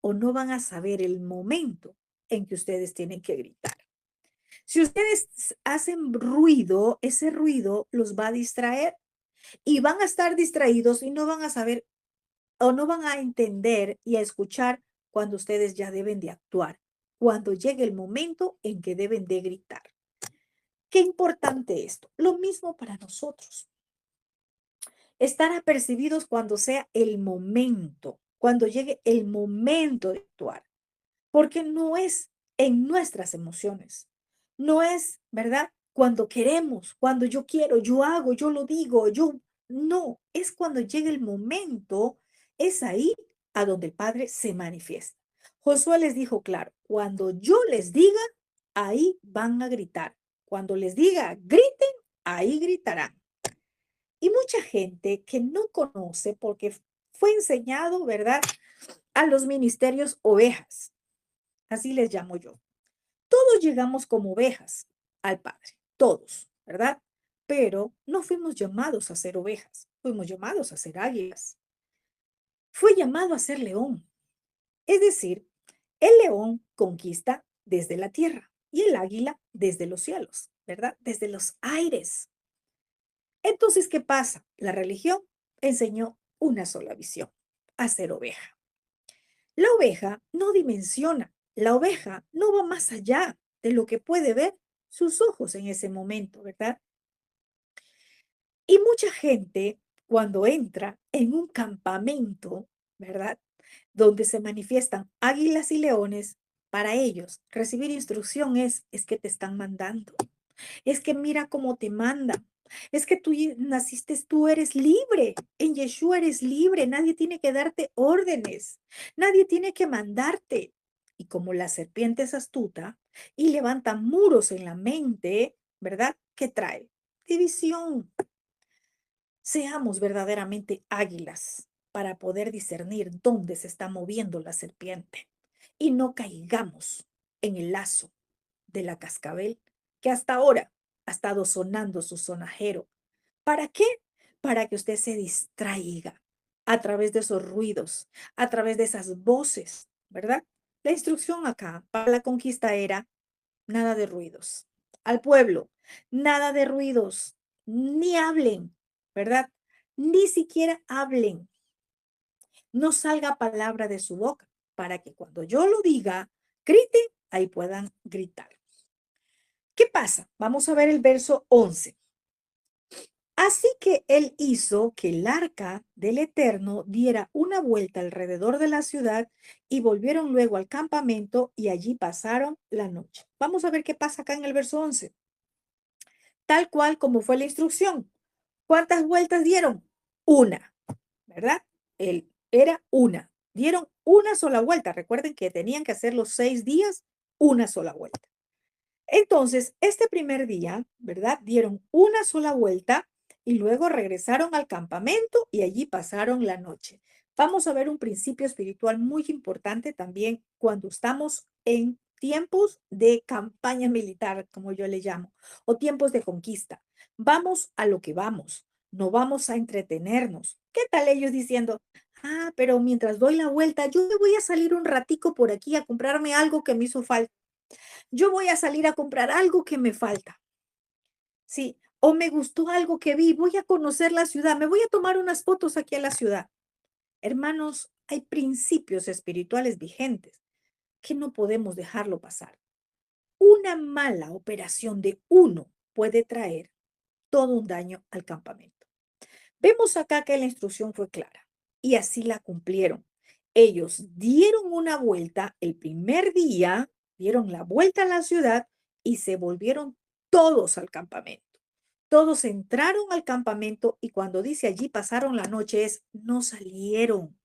o no van a saber el momento en que ustedes tienen que gritar. Si ustedes hacen ruido, ese ruido los va a distraer y van a estar distraídos y no van a saber o no van a entender y a escuchar cuando ustedes ya deben de actuar, cuando llegue el momento en que deben de gritar. Qué importante esto. Lo mismo para nosotros. Estar apercibidos cuando sea el momento, cuando llegue el momento de actuar, porque no es en nuestras emociones, no es, ¿verdad? Cuando queremos, cuando yo quiero, yo hago, yo lo digo, no, es cuando llega el momento, es ahí a donde el Padre se manifiesta. Josué les dijo claro, cuando yo les diga, ahí van a gritar. Cuando les diga griten, ahí gritarán. Y mucha gente que no conoce porque fue enseñado, ¿verdad? A los ministerios ovejas, así les llamo yo. Todos llegamos como ovejas al Padre, todos, ¿verdad? Pero no fuimos llamados a ser ovejas, fuimos llamados a ser águilas. Fue llamado a ser león, es decir, el león conquista desde la tierra y el águila desde los cielos, ¿verdad? Desde los aires. Entonces, ¿qué pasa? La religión enseñó una sola visión, a ser oveja. La oveja no dimensiona, la oveja no va más allá de lo que puede ver sus ojos en ese momento, ¿verdad? Y mucha gente cuando entra en un campamento, ¿verdad? Donde se manifiestan águilas y leones, para ellos recibir instrucción es que te están mandando. Es que mira cómo te manda. Es que tú naciste, tú eres libre. En Yeshua eres libre. Nadie tiene que darte órdenes. Nadie tiene que mandarte. Y como la serpiente es astuta y levanta muros en la mente, ¿verdad? ¿Qué trae? División. Seamos verdaderamente águilas para poder discernir dónde se está moviendo la serpiente y no caigamos en el lazo de la cascabel que hasta ahora ha estado sonando su sonajero. ¿Para qué? Para que usted se distraiga a través de esos ruidos, a través de esas voces, ¿verdad? La instrucción acá para la conquista era nada de ruidos. Al pueblo, nada de ruidos, ni hablen, ¿verdad? Ni siquiera hablen. No salga palabra de su boca para que cuando yo lo diga, grite, ahí puedan gritar. ¿Qué pasa? Vamos a ver el verso 11. Así que él hizo que el arca del Eterno diera una vuelta alrededor de la ciudad y volvieron luego al campamento y allí pasaron la noche. Vamos a ver qué pasa acá en el verso 11. Tal cual como fue la instrucción. ¿Cuántas vueltas dieron? Una, ¿verdad? Él era una. Dieron una sola vuelta. Recuerden que tenían que hacer los 6 días, una sola vuelta. Entonces, este primer día, ¿verdad? Dieron una sola vuelta y luego regresaron al campamento y allí pasaron la noche. Vamos a ver un principio espiritual muy importante también cuando estamos en tiempos de campaña militar, como yo le llamo, o tiempos de conquista. Vamos a lo que vamos, no vamos a entretenernos. ¿Qué tal ellos diciendo, pero mientras doy la vuelta, yo me voy a salir un ratico por aquí a comprarme algo que me hizo falta? Yo voy a salir a comprar algo que me falta, sí, o me gustó algo que vi, voy a conocer la ciudad, me voy a tomar unas fotos aquí a la ciudad. Hermanos, hay principios espirituales vigentes que no podemos dejarlo pasar. Una mala operación de uno puede traer todo un daño al campamento. Vemos acá que la instrucción fue clara y así la cumplieron. Ellos dieron una vuelta el primer día, dieron la vuelta a la ciudad y se volvieron todos al campamento. Todos entraron al campamento y cuando dice allí pasaron la noche es no salieron.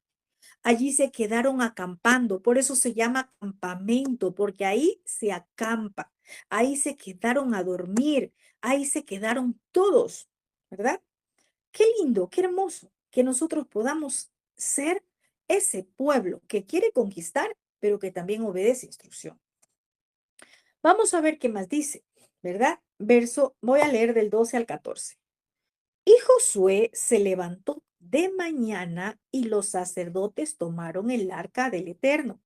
Allí se quedaron acampando, por eso se llama campamento, porque ahí se acampa, ahí se quedaron a dormir, ahí se quedaron todos, ¿verdad? Qué lindo, qué hermoso que nosotros podamos ser ese pueblo que quiere conquistar, pero que también obedece instrucción. Vamos a ver qué más dice, ¿verdad? Voy a leer del 12 al 14. Y Josué se levantó de mañana y los sacerdotes tomaron el arca del Eterno.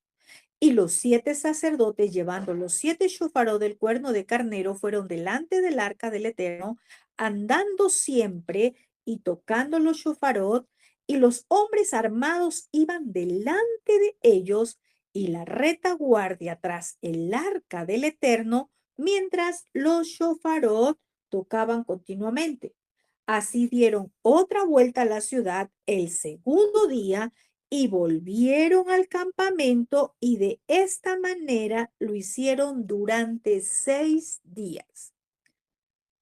Y los 7 sacerdotes, llevando los 7 shofarot del cuerno de carnero, fueron delante del arca del Eterno, andando siempre y tocando los shofarot, y los hombres armados iban delante de ellos, y la retaguardia tras el arca del Eterno, mientras los shofarot tocaban continuamente. Así dieron otra vuelta a la ciudad el segundo día y volvieron al campamento y de esta manera lo hicieron durante 6 días.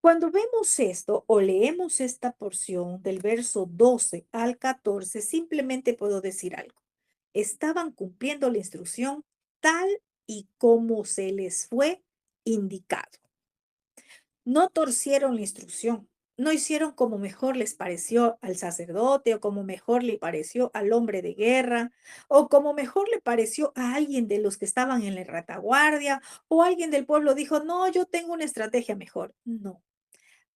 Cuando vemos esto o leemos esta porción del verso 12 al 14, simplemente puedo decir algo. Estaban cumpliendo la instrucción tal y como se les fue indicado. No torcieron la instrucción, no hicieron como mejor les pareció al sacerdote o como mejor le pareció al hombre de guerra o como mejor le pareció a alguien de los que estaban en la retaguardia o alguien del pueblo dijo, no, yo tengo una estrategia mejor. No,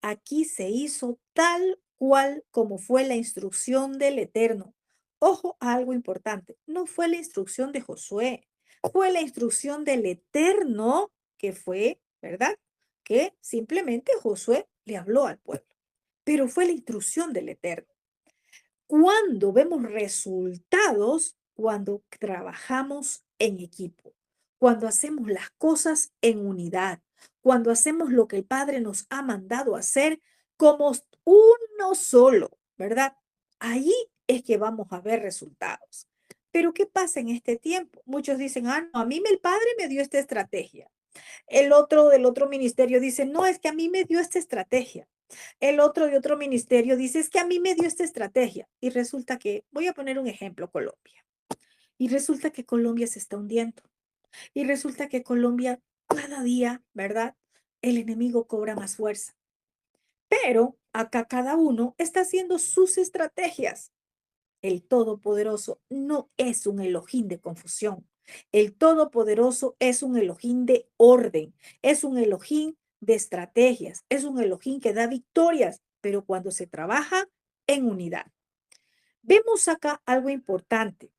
aquí se hizo tal cual como fue la instrucción del Eterno. Ojo a algo importante, no fue la instrucción de Josué, fue la instrucción del Eterno que fue, ¿verdad? Que simplemente Josué le habló al pueblo, pero fue la instrucción del Eterno. Cuando vemos resultados, cuando trabajamos en equipo, cuando hacemos las cosas en unidad, cuando hacemos lo que el Padre nos ha mandado hacer como uno solo, ¿verdad? Ahí es que vamos a ver resultados. Pero ¿qué pasa en este tiempo? Muchos dicen, ah, no, a mí el Padre me dio esta estrategia. El otro del otro ministerio dice, no, es que a mí me dio esta estrategia. El otro de otro ministerio dice, es que a mí me dio esta estrategia. Y resulta que, voy a poner un ejemplo, Colombia. Y resulta que Colombia se está hundiendo. Y resulta que Colombia, cada día, ¿verdad? El enemigo cobra más fuerza. Pero acá cada uno está haciendo sus estrategias. El Todopoderoso no es un Elohim de confusión. El Todopoderoso es un Elohim de orden, es un Elohim de estrategias, es un Elohim que da victorias, pero cuando se trabaja en unidad. Vemos acá algo importante.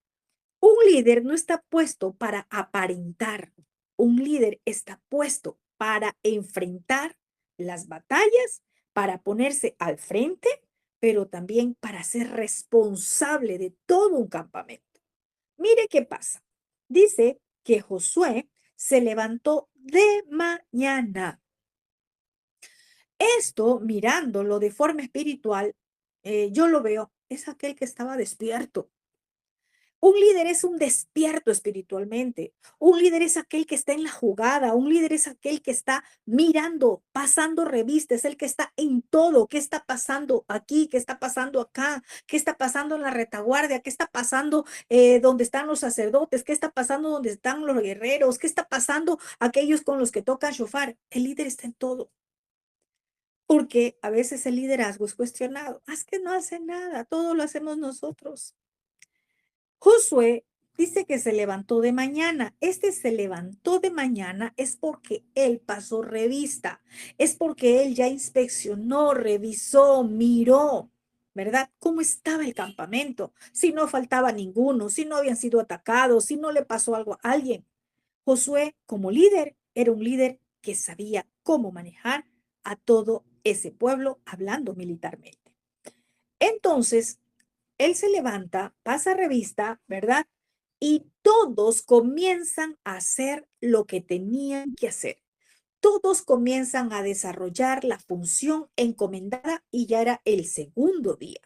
Un líder no está puesto para aparentar. Un líder está puesto para enfrentar las batallas, para ponerse al frente, pero también para ser responsable de todo un campamento. Mire qué pasa. Dice que Josué se levantó de mañana. Esto, mirándolo de forma espiritual, yo lo veo, es aquel que estaba despierto. Un líder es un despierto espiritualmente. Un líder es aquel que está en la jugada. Un líder es aquel que está mirando, pasando revistas, es el que está en todo. ¿Qué está pasando aquí? ¿Qué está pasando acá? ¿Qué está pasando en la retaguardia? ¿Qué está pasando donde están los sacerdotes? ¿Qué está pasando donde están los guerreros? ¿Qué está pasando aquellos con los que tocan shofar? El líder está en todo. Porque a veces el liderazgo es cuestionado. Es que no hace nada, todo lo hacemos nosotros. Josué dice que se levantó de mañana. Este se levantó de mañana es porque él pasó revista, es porque él ya inspeccionó, revisó, miró, ¿verdad? ¿Cómo estaba el campamento? Si no faltaba ninguno, si no habían sido atacados, si no le pasó algo a alguien. Josué, como líder, era un líder que sabía cómo manejar a todo ese pueblo hablando militarmente. Entonces, él se levanta, pasa revista, ¿verdad? Y todos comienzan a hacer lo que tenían que hacer. Todos comienzan a desarrollar la función encomendada y ya era el segundo día.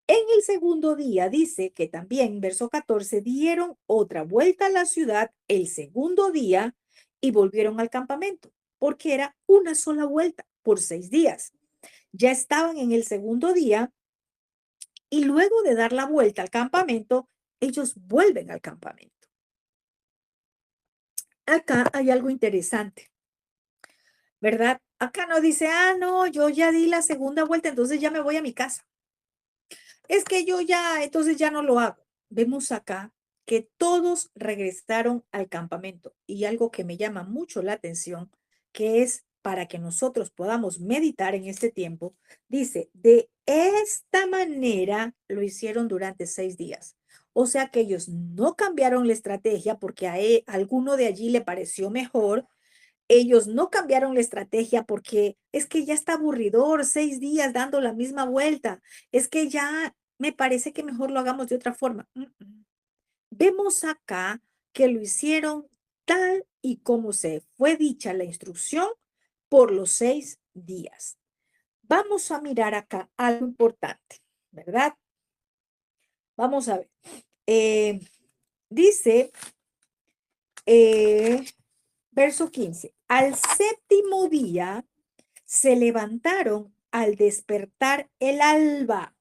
En el segundo día dice que también, verso 14, dieron otra vuelta a la ciudad el segundo día y volvieron al campamento, porque era una sola vuelta por 6 días. Ya estaban en el segundo día y luego de dar la vuelta al campamento, ellos vuelven al campamento. Acá hay algo interesante, ¿verdad? Acá no dice, ah, no, yo ya di la segunda vuelta, entonces ya me voy a mi casa. Es que yo ya, entonces ya no lo hago. Vemos acá que todos regresaron al campamento y algo que me llama mucho la atención, que es para que nosotros podamos meditar en este tiempo, dice, de esta manera lo hicieron durante 6 días. O sea que ellos no cambiaron la estrategia porque a alguno de allí le pareció mejor. Ellos no cambiaron la estrategia porque es que ya está aburridor, 6 días dando la misma vuelta. Es que ya me parece que mejor lo hagamos de otra forma. Vemos acá que lo hicieron tal y como se fue dicha la instrucción por los 6 días. Vamos a mirar acá algo importante, ¿verdad? Vamos a ver. Eh, dice, eh, verso 15, al séptimo día se levantaron al despertar el alba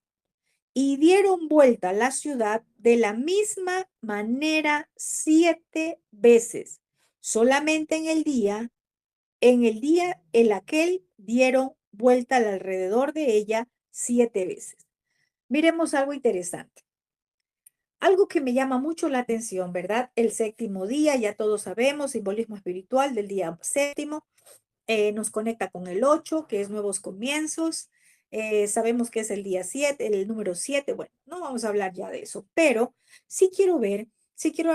y dieron vuelta a la ciudad de la misma manera 7 veces. Solamente en el día En el día en aquel dieron vuelta alrededor de ella 7 veces. Miremos algo interesante. Algo que me llama mucho la atención, ¿verdad? El séptimo día, ya todos sabemos, simbolismo espiritual del día séptimo, nos conecta con el 8, que es nuevos comienzos. Sabemos que es el día 7, el número 7. Bueno, no vamos a hablar ya de eso, pero sí quiero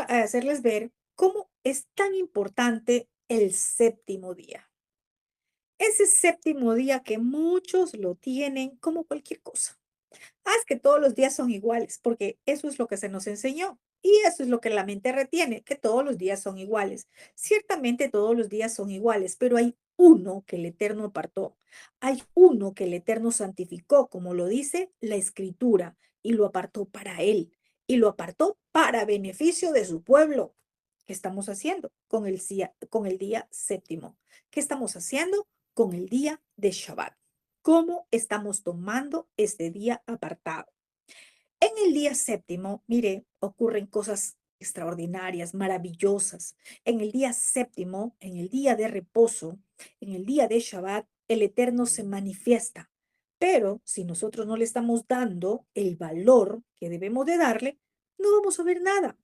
hacerles ver cómo es tan importante el séptimo día. Ese séptimo día que muchos lo tienen como cualquier cosa. Es que todos los días son iguales, porque eso es lo que se nos enseñó. Y eso es lo que la mente retiene, que todos los días son iguales. Ciertamente todos los días son iguales, pero hay uno que el Eterno apartó. Hay uno que el Eterno santificó, como lo dice la Escritura, y lo apartó para él. Y lo apartó para beneficio de su pueblo. ¿Qué estamos haciendo con el día séptimo? ¿Qué estamos haciendo con el día de Shabbat? ¿Cómo estamos tomando este día apartado? En el día séptimo, mire, ocurren cosas extraordinarias, maravillosas. En el día séptimo, en el día de reposo, en el día de Shabbat, el Eterno se manifiesta. Pero si nosotros no le estamos dando el valor que debemos de darle, no vamos a ver nada.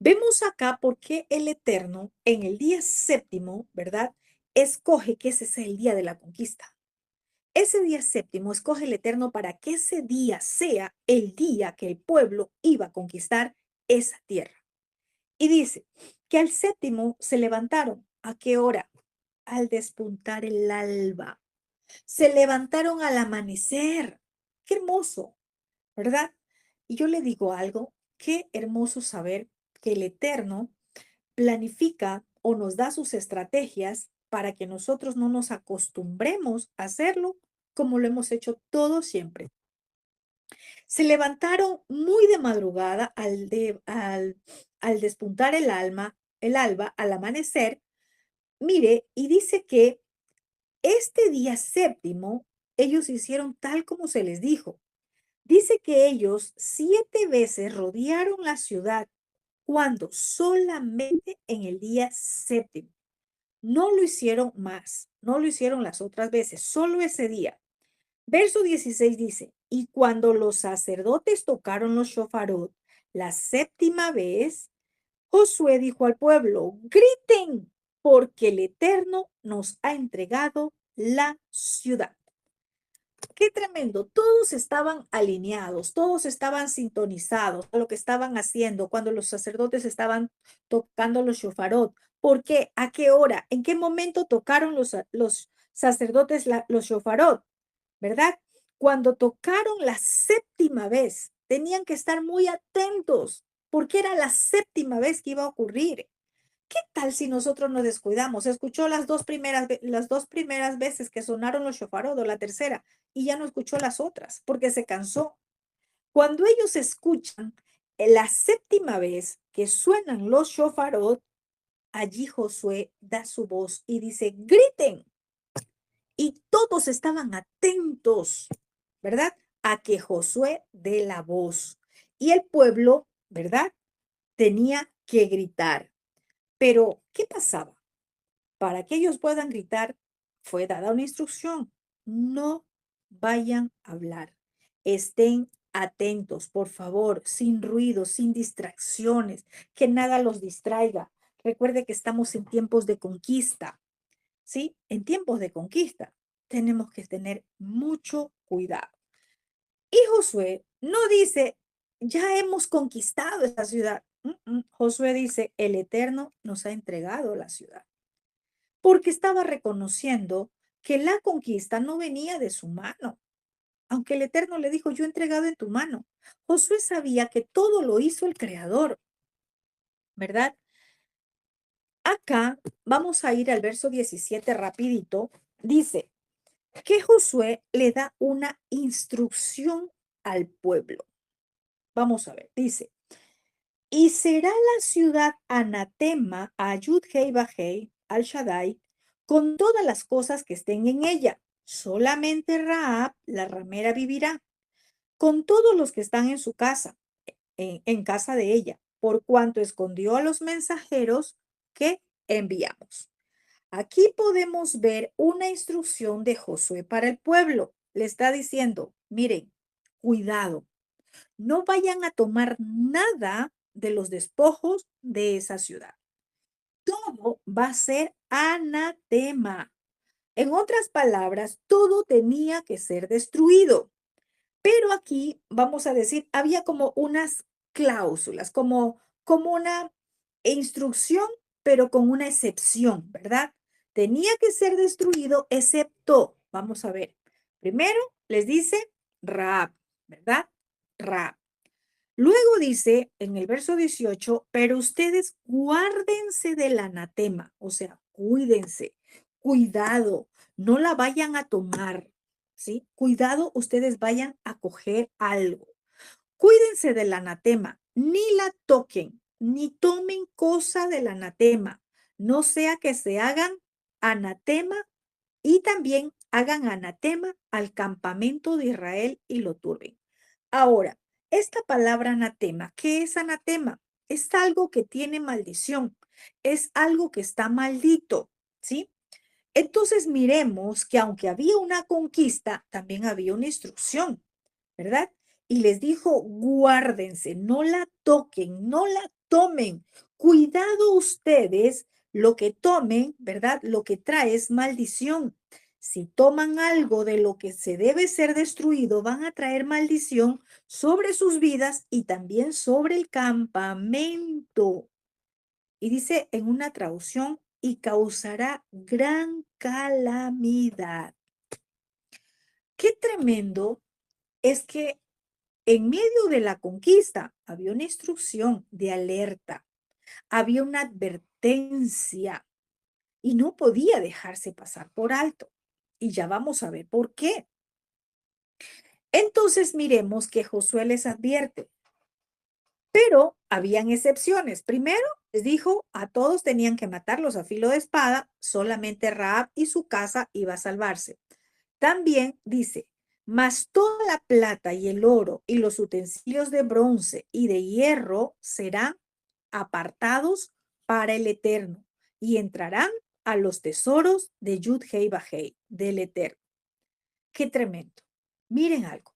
Vemos acá por qué el Eterno en el día séptimo, ¿verdad? Escoge que ese sea el día de la conquista. Ese día séptimo escoge el Eterno para que ese día sea el día que el pueblo iba a conquistar esa tierra. Y dice que al séptimo se levantaron. ¿A qué hora? Al despuntar el alba. Se levantaron al amanecer. Qué hermoso, ¿verdad? Y yo le digo algo, qué hermoso saber que el Eterno planifica o nos da sus estrategias para que nosotros no nos acostumbremos a hacerlo como lo hemos hecho todo siempre. Se levantaron muy de madrugada al despuntar el alba, al amanecer, mire, y dice que este día séptimo ellos hicieron tal como se les dijo. Dice que ellos 7 veces rodearon la ciudad cuando solamente en el día séptimo. No lo hicieron más, no lo hicieron las otras veces, solo ese día. Verso 16 dice, y cuando los sacerdotes tocaron los shofarot la séptima vez, Josué dijo al pueblo, griten, porque el Eterno nos ha entregado la ciudad. Qué tremendo, todos estaban alineados, todos estaban sintonizados a lo que estaban haciendo cuando los sacerdotes estaban tocando los shofarot. ¿Por qué? ¿A qué hora? ¿En qué momento tocaron los sacerdotes los shofarot? ¿Verdad? Cuando tocaron la séptima vez, tenían que estar muy atentos porque era la séptima vez que iba a ocurrir. ¿Qué tal si nosotros nos descuidamos? Escuchó las dos primeras veces que sonaron los shofarot o la tercera y ya no escuchó las otras porque se cansó. Cuando ellos escuchan la séptima vez que suenan los shofarot, allí Josué da su voz y dice, griten. Y todos estaban atentos, ¿verdad? A que Josué dé la voz. Y el pueblo, ¿verdad? Tenía que gritar. Pero, ¿qué pasaba? Para que ellos puedan gritar, fue dada una instrucción. No vayan a hablar. Estén atentos, por favor, sin ruido, sin distracciones, que nada los distraiga. Recuerde que estamos en tiempos de conquista, ¿sí? En tiempos de conquista tenemos que tener mucho cuidado. Y Josué no dice, ya hemos conquistado esta ciudad. Josué dice, el Eterno nos ha entregado la ciudad porque estaba reconociendo que la conquista no venía de su mano, aunque el Eterno le dijo, yo he entregado en tu mano. Josué sabía que todo lo hizo el Creador, ¿verdad? Acá vamos a ir al verso 17 rapidito. Dice que Josué le da una instrucción al pueblo. Vamos a ver, dice, y será la ciudad anatema a Yud-Hei Bajei al Shaddai con todas las cosas que estén en ella. Solamente Raab, la ramera, vivirá con todos los que están en su casa, en casa de ella, por cuanto escondió a los mensajeros que enviamos. Aquí podemos ver una instrucción de Josué para el pueblo. Le está diciendo, miren, cuidado, no vayan a tomar nada de los despojos de esa ciudad. Todo va a ser anatema. En otras palabras, todo tenía que ser destruido. Pero aquí, vamos a decir, había como unas cláusulas, como una instrucción, pero con una excepción, ¿verdad? Tenía que ser destruido, excepto, vamos a ver, primero les dice Raab, ¿verdad? Raab. Luego dice en el verso 18, pero ustedes guárdense del anatema, o sea, cuídense, cuidado, no la vayan a tomar, ¿sí? Cuidado, ustedes vayan a coger algo. Cuídense del anatema, ni la toquen, ni tomen cosa del anatema, no sea que se hagan anatema y también hagan anatema al campamento de Israel y lo turben. Ahora, esta palabra anatema, ¿qué es anatema? Es algo que tiene maldición, es algo que está maldito, ¿sí? Entonces miremos que aunque había una conquista, también había una instrucción, ¿verdad? Y les dijo, guárdense, no la toquen, no la tomen. Cuidado ustedes, lo que tomen, ¿verdad? Lo que trae es maldición. Si toman algo de lo que se debe ser destruido, van a traer maldición sobre sus vidas y también sobre el campamento. Y dice en una traducción, y causará gran calamidad. Qué tremendo es que en medio de la conquista había una instrucción de alerta, había una advertencia y no podía dejarse pasar por alto. Y ya vamos a ver por qué. Entonces miremos que Josué les advierte, pero habían excepciones. Primero les dijo, a todos tenían que matarlos a filo de espada, solamente Raab y su casa iba a salvarse. También dice, mas toda la plata y el oro y los utensilios de bronce y de hierro serán apartados para el Eterno y entrarán a los tesoros de Yud-Hei Bajei, del Eterno. Qué tremendo. Miren algo.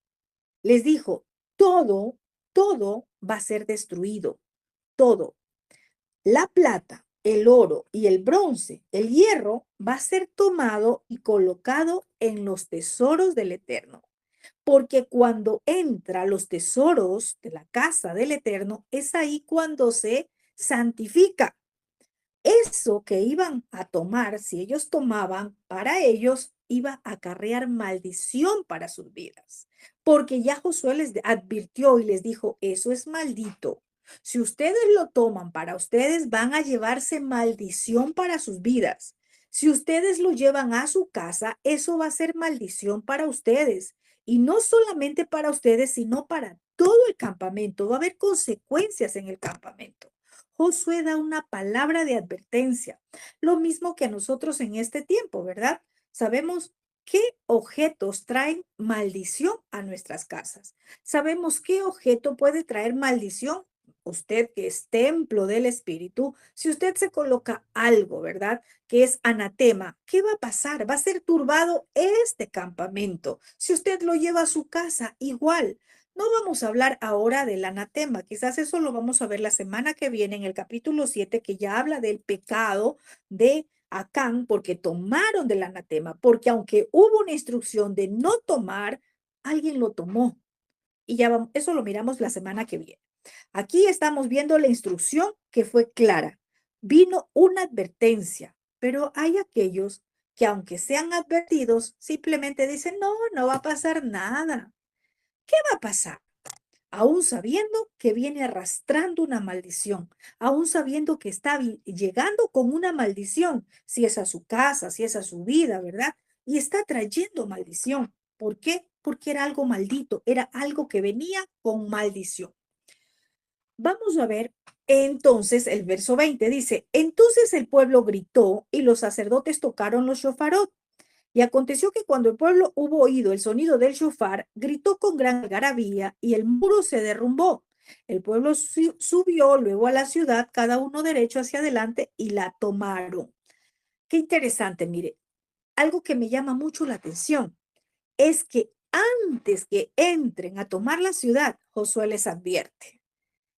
Les dijo, todo, todo va a ser destruido. Todo. La plata, el oro y el bronce, el hierro, va a ser tomado y colocado en los tesoros del Eterno. Porque cuando entra a los tesoros de la casa del Eterno, es ahí cuando se santifica. Eso que iban a tomar, si ellos tomaban, para ellos iba a acarrear maldición para sus vidas. Porque ya Josué les advirtió y les dijo, eso es maldito. Si ustedes lo toman para ustedes, van a llevarse maldición para sus vidas. Si ustedes lo llevan a su casa, eso va a ser maldición para ustedes. Y no solamente para ustedes, sino para todo el campamento. Va a haber consecuencias en el campamento. Josué da una palabra de advertencia, lo mismo que a nosotros en este tiempo, ¿verdad? Sabemos qué objetos traen maldición a nuestras casas. Sabemos qué objeto puede traer maldición. Usted que es templo del Espíritu, si usted se coloca algo, ¿verdad? Que es anatema, ¿qué va a pasar? Va a ser turbado este campamento. Si usted lo lleva a su casa, igual. No vamos a hablar ahora del anatema, quizás eso lo vamos a ver la semana que viene en el capítulo 7 que ya habla del pecado de Acán, porque tomaron del anatema, porque aunque hubo una instrucción de no tomar, alguien lo tomó. Y ya vamos, eso lo miramos la semana que viene. Aquí estamos viendo la instrucción que fue clara. Vino una advertencia, pero hay aquellos que aunque sean advertidos, simplemente dicen, no, no va a pasar nada. ¿Qué va a pasar? Aún sabiendo que viene arrastrando una maldición, aún sabiendo que está llegando con una maldición, si es a su casa, si es a su vida, ¿verdad? Y está trayendo maldición. ¿Por qué? Porque era algo maldito, era algo que venía con maldición. Vamos a ver entonces el verso 20 dice, entonces el pueblo gritó y los sacerdotes tocaron los shofarot. Y aconteció que cuando el pueblo hubo oído el sonido del shofar, gritó con gran algarabía y el muro se derrumbó. El pueblo subió luego a la ciudad, cada uno derecho hacia adelante, y la tomaron. Qué interesante, mire, algo que me llama mucho la atención es que antes que entren a tomar la ciudad, Josué les advierte.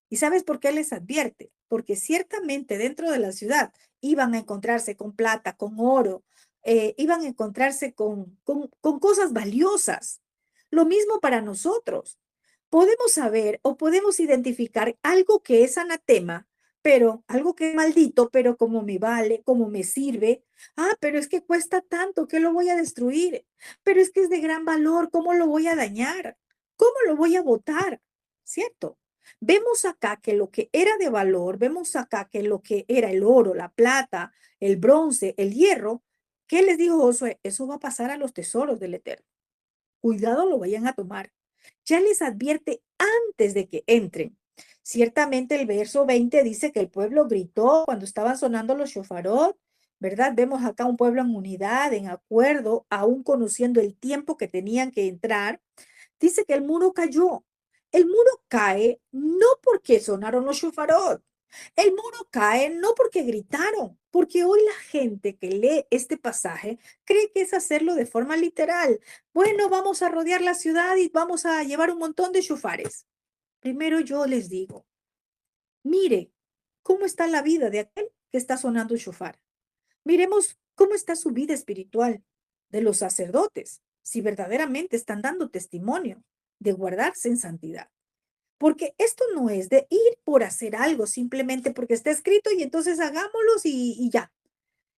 ¿Y sabes por qué les advierte? Porque ciertamente dentro de la ciudad iban a encontrarse con plata, con oro, iban a encontrarse con cosas valiosas. Lo mismo para nosotros. Podemos saber o podemos identificar algo que es anatema, pero algo que es maldito, pero como me vale, como me sirve. Ah, pero es que cuesta tanto, ¿qué lo voy a destruir? Pero es que es de gran valor, ¿cómo lo voy a dañar? ¿Cómo lo voy a botar? ¿Cierto? Vemos acá que lo que era de valor, vemos acá que lo que era el oro, la plata, el bronce, el hierro, ¿qué les dijo Josué? Eso va a pasar a los tesoros del Eterno. Cuidado lo vayan a tomar. Ya les advierte antes de que entren. Ciertamente el verso 20 dice que el pueblo gritó cuando estaban sonando los shofarot, ¿verdad? Vemos acá un pueblo en unidad, en acuerdo, aún conociendo el tiempo que tenían que entrar. Dice que el muro cayó. El muro cae no porque sonaron los shofarot. El muro cae no porque gritaron, porque hoy la gente que lee este pasaje cree que es hacerlo de forma literal. Bueno, vamos a rodear la ciudad y vamos a llevar un montón de shofares. Primero yo les digo, mire cómo está la vida de aquel que está sonando un shofar. Miremos cómo está su vida espiritual de los sacerdotes, si verdaderamente están dando testimonio de guardarse en santidad. Porque esto no es de ir por hacer algo simplemente porque está escrito y entonces hagámoslos y ya.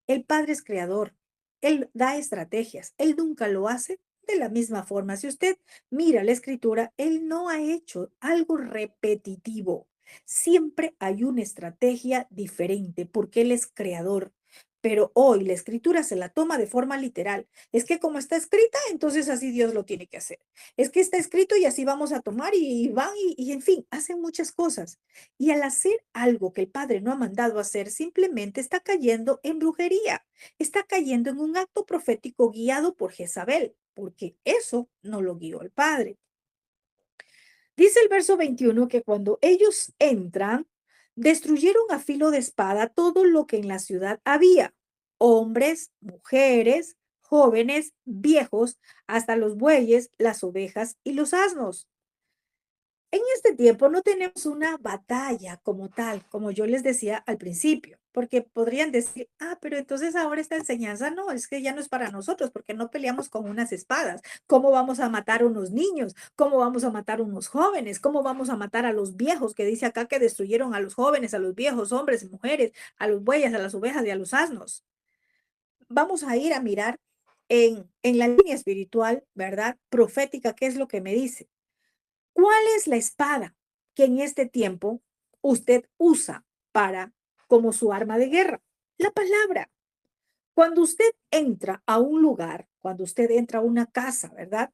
El Padre es creador. Él da estrategias. Él nunca lo hace de la misma forma. Si usted mira la escritura, Él no ha hecho algo repetitivo. Siempre hay una estrategia diferente porque Él es creador. Pero hoy la escritura se la toma de forma literal. Es que como está escrita, entonces así Dios lo tiene que hacer. Es que está escrito y así vamos a tomar y van y en fin, hacen muchas cosas. Y al hacer algo que el Padre no ha mandado hacer, simplemente está cayendo en brujería, está cayendo en un acto profético guiado por Jezabel, porque eso no lo guió el Padre. Dice el verso 21 que cuando ellos entran, destruyeron a filo de espada todo lo que en la ciudad había, hombres, mujeres, jóvenes, viejos, hasta los bueyes, las ovejas y los asnos. En este tiempo no tenemos una batalla como tal, como yo les decía al principio, porque podrían decir, ah, pero entonces ahora esta enseñanza no, es que ya no es para nosotros, porque no peleamos con unas espadas. ¿Cómo vamos a matar a unos niños? ¿Cómo vamos a matar a unos jóvenes? ¿Cómo vamos a matar a los viejos? Que dice acá que destruyeron a los jóvenes, a los viejos, hombres y mujeres, a los bueyes, a las ovejas y a los asnos. Vamos a ir a mirar en la línea espiritual, ¿verdad? Profética, ¿qué es lo que me dice? ¿Cuál es la espada que en este tiempo usted usa para como su arma de guerra? La palabra. Cuando usted entra a un lugar, cuando usted entra a una casa, ¿verdad?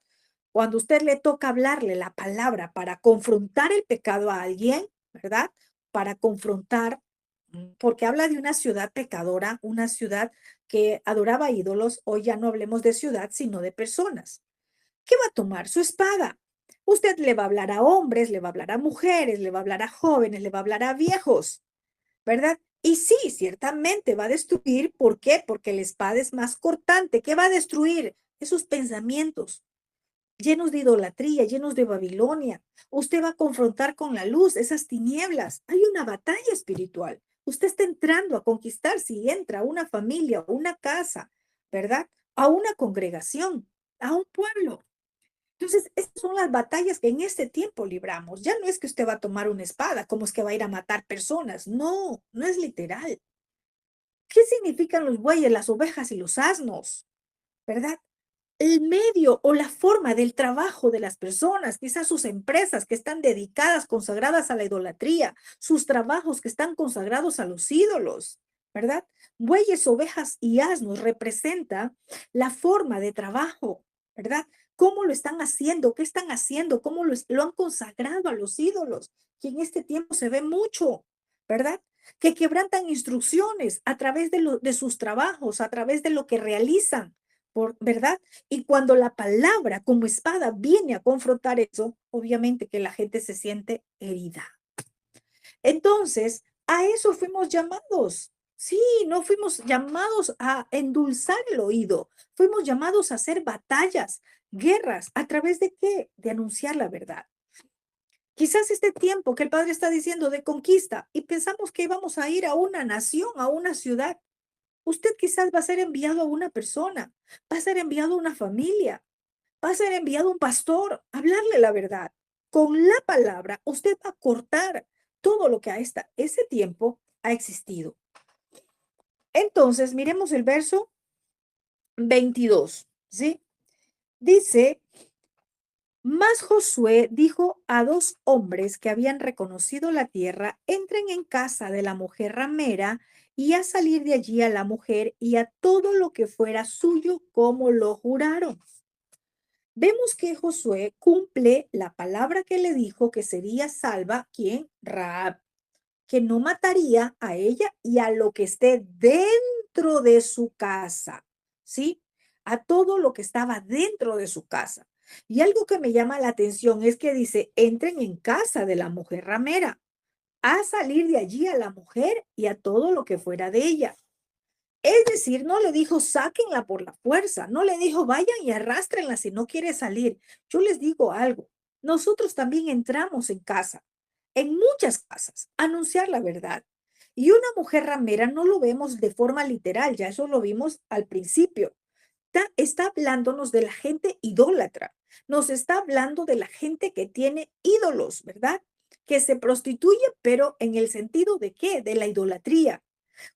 Cuando usted le toca hablarle la palabra para confrontar el pecado a alguien, ¿verdad? Para confrontar, porque habla de una ciudad pecadora, una ciudad que adoraba ídolos, hoy ya no hablemos de ciudad, sino de personas. ¿Qué va a tomar? Su espada. Usted le va a hablar a hombres, le va a hablar a mujeres, le va a hablar a jóvenes, le va a hablar a viejos, ¿verdad? Y sí, ciertamente va a destruir. ¿Por qué? Porque la espada es más cortante. ¿Qué va a destruir? Esos pensamientos llenos de idolatría, llenos de Babilonia. Usted va a confrontar con la luz esas tinieblas. Hay una batalla espiritual. Usted está entrando a conquistar si entra a una familia, a una casa, ¿verdad? A una congregación, a un pueblo. Entonces, esas son las batallas que en este tiempo libramos. Ya no es que usted va a tomar una espada, como es que va a ir a matar personas. No, no es literal. ¿Qué significan los bueyes, las ovejas y los asnos? ¿Verdad? El medio o la forma del trabajo de las personas, quizás sus empresas que están dedicadas, consagradas a la idolatría, sus trabajos que están consagrados a los ídolos, ¿verdad? Bueyes, ovejas y asnos representa la forma de trabajo, ¿verdad? ¿Cómo lo están haciendo? ¿Qué están haciendo? ¿Cómo lo han consagrado a los ídolos? Que en este tiempo se ve mucho, ¿verdad? Que quebrantan instrucciones a través de sus trabajos, a través de lo que realizan, ¿verdad? Y cuando la palabra como espada viene a confrontar eso, obviamente que la gente se siente herida. Entonces, a eso fuimos llamados. Sí, no fuimos llamados a endulzar el oído, fuimos llamados a hacer batallas, guerras, ¿a través de qué? De anunciar la verdad. Quizás este tiempo que el Padre está diciendo de conquista y pensamos que íbamos a ir a una nación, a una ciudad. Usted quizás va a ser enviado a una persona, va a ser enviado a una familia, va a ser enviado a un pastor a hablarle la verdad. Con la palabra, usted va a cortar todo lo que a ese tiempo ha existido. Entonces, miremos el verso 22, ¿sí? Dice, mas Josué dijo a dos hombres que habían reconocido la tierra, entren en casa de la mujer ramera y a salir de allí a la mujer y a todo lo que fuera suyo como lo juraron. Vemos que Josué cumple la palabra que le dijo que sería salva, ¿quién? Raab, que no mataría a ella y a lo que esté dentro de su casa, ¿sí? A todo lo que estaba dentro de su casa. Y algo que me llama la atención es que dice, entren en casa de la mujer ramera, a salir de allí a la mujer y a todo lo que fuera de ella. Es decir, no le dijo sáquenla por la fuerza, no le dijo vayan y arrástrenla si no quiere salir. Yo les digo algo, nosotros también entramos en casa, en muchas casas, a anunciar la verdad. Y una mujer ramera no lo vemos de forma literal, ya eso lo vimos al principio. Está hablándonos de la gente idólatra, nos está hablando de la gente que tiene ídolos, ¿verdad? Que se prostituye, pero en el sentido de qué? De la idolatría.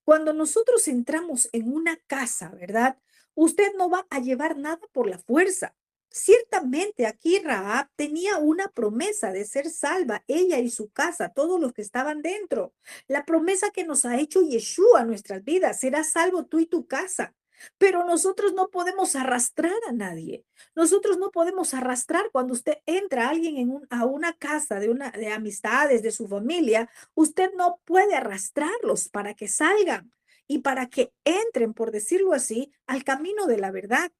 Cuando nosotros entramos en una casa, ¿verdad? Usted no va a llevar nada por la fuerza. Ciertamente aquí Rahab tenía una promesa de ser salva, ella y su casa, todos los que estaban dentro. La promesa que nos ha hecho Yeshua a nuestras vidas, serás salvo tú y tu casa. Pero nosotros no podemos arrastrar a nadie. Nosotros no podemos arrastrar cuando usted entra a alguien a una casa de amistades, de su familia. Usted no puede arrastrarlos para que salgan y para que entren, por decirlo así, al camino de la verdad.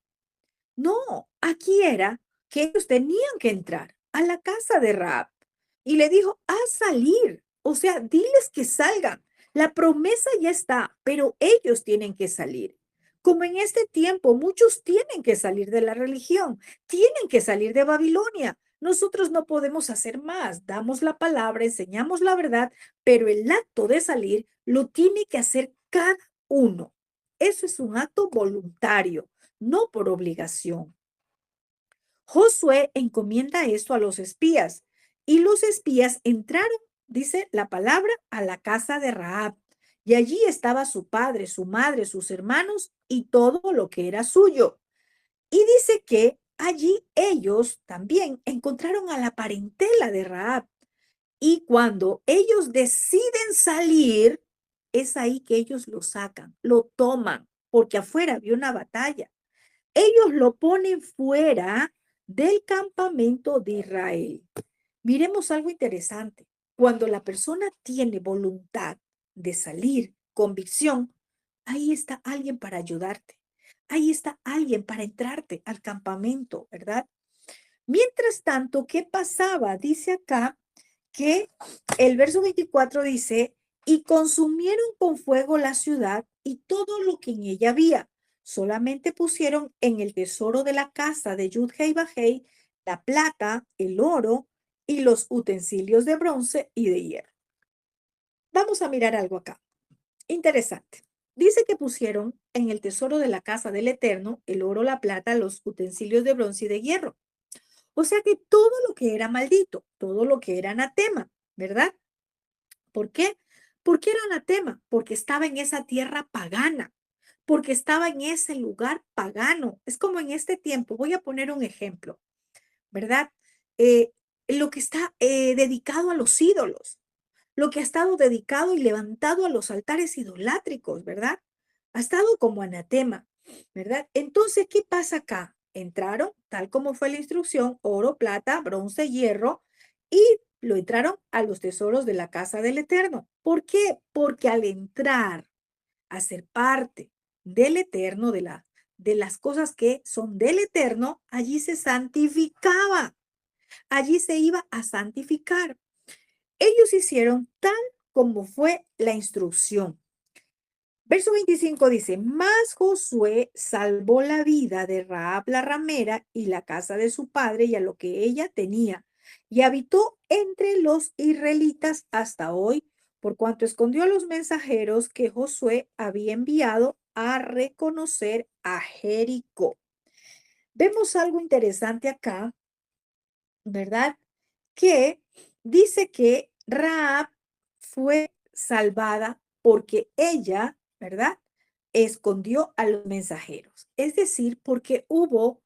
No, aquí era que ellos tenían que entrar a la casa de Raab y le dijo, a salir, o sea, diles que salgan. La promesa ya está, pero ellos tienen que salir. Como en este tiempo, muchos tienen que salir de la religión, tienen que salir de Babilonia. Nosotros no podemos hacer más. Damos la palabra, enseñamos la verdad, pero el acto de salir lo tiene que hacer cada uno. Eso es un acto voluntario, no por obligación. Josué encomienda esto a los espías y los espías entraron, dice la palabra, a la casa de Rahab. Y allí estaba su padre, su madre, sus hermanos y todo lo que era suyo. Y dice que allí ellos también encontraron a la parentela de Rahab. Y cuando ellos deciden salir, es ahí que ellos lo sacan, lo toman, porque afuera había una batalla. Ellos lo ponen fuera del campamento de Israel. Miremos algo interesante. Cuando la persona tiene voluntad de salir, convicción, ahí está alguien para ayudarte. Ahí está alguien para entrarte al campamento, ¿verdad? Mientras tanto, ¿qué pasaba? Dice acá que el verso 24 dice, y consumieron con fuego la ciudad y todo lo que en ella había. Solamente pusieron en el tesoro de la casa de Yudhei Bajei la plata, el oro y los utensilios de bronce y de hierro. Vamos a mirar algo acá. Interesante. Dice que pusieron en el tesoro de la casa del Eterno el oro, la plata, los utensilios de bronce y de hierro. O sea que todo lo que era maldito, todo lo que era anatema, ¿verdad? ¿Por qué? Porque era anatema, porque estaba en esa tierra pagana, porque estaba en ese lugar pagano. Es como en este tiempo, voy a poner un ejemplo, ¿verdad? Eh, lo que está dedicado a los ídolos, lo que ha estado dedicado y levantado a los altares idolátricos, ¿verdad? Ha estado como anatema, ¿verdad? Entonces, ¿qué pasa acá? Entraron, tal como fue la instrucción, oro, plata, bronce, hierro, y lo entraron a los tesoros de la casa del Eterno. ¿Por qué? Porque al entrar a ser parte del Eterno, de las cosas que son del Eterno, allí se santificaba, allí se iba a santificar. Ellos hicieron tal como fue la instrucción. Verso 25 dice, mas Josué salvó la vida de Rahab la ramera y la casa de su padre y a lo que ella tenía, y habitó entre los israelitas hasta hoy, por cuanto escondió a los mensajeros que Josué había enviado a reconocer a Jericó. Vemos algo interesante acá, ¿verdad? Que dice que Rahab fue salvada porque ella, ¿verdad? Escondió a los mensajeros. Es decir, porque hubo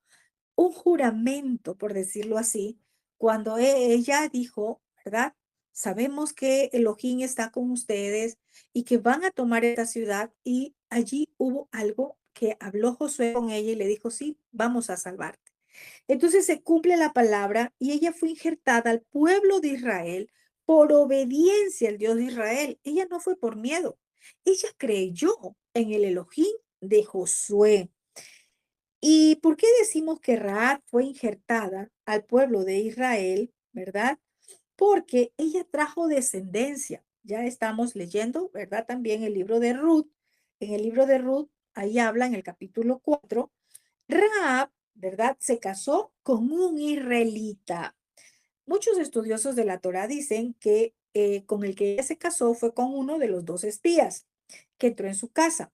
un juramento, por decirlo así, cuando ella dijo, ¿verdad? Sabemos que Elohim está con ustedes y que van a tomar esta ciudad y allí hubo algo que habló Josué con ella y le dijo, sí, vamos a salvarte. Entonces se cumple la palabra y ella fue injertada al pueblo de Israel por obediencia al Dios de Israel. Ella no fue por miedo. Ella creyó en el Elohim de Josué. ¿Y por qué decimos que Rahab fue injertada al pueblo de Israel, verdad? Porque ella trajo descendencia. Ya estamos leyendo, ¿verdad? También el libro de Ruth. En el libro de Ruth, ahí habla en el capítulo 4. Rahab, ¿verdad? Se casó con un israelita. Muchos estudiosos de la Torá dicen que con el que ella se casó fue con uno de los dos espías que entró en su casa.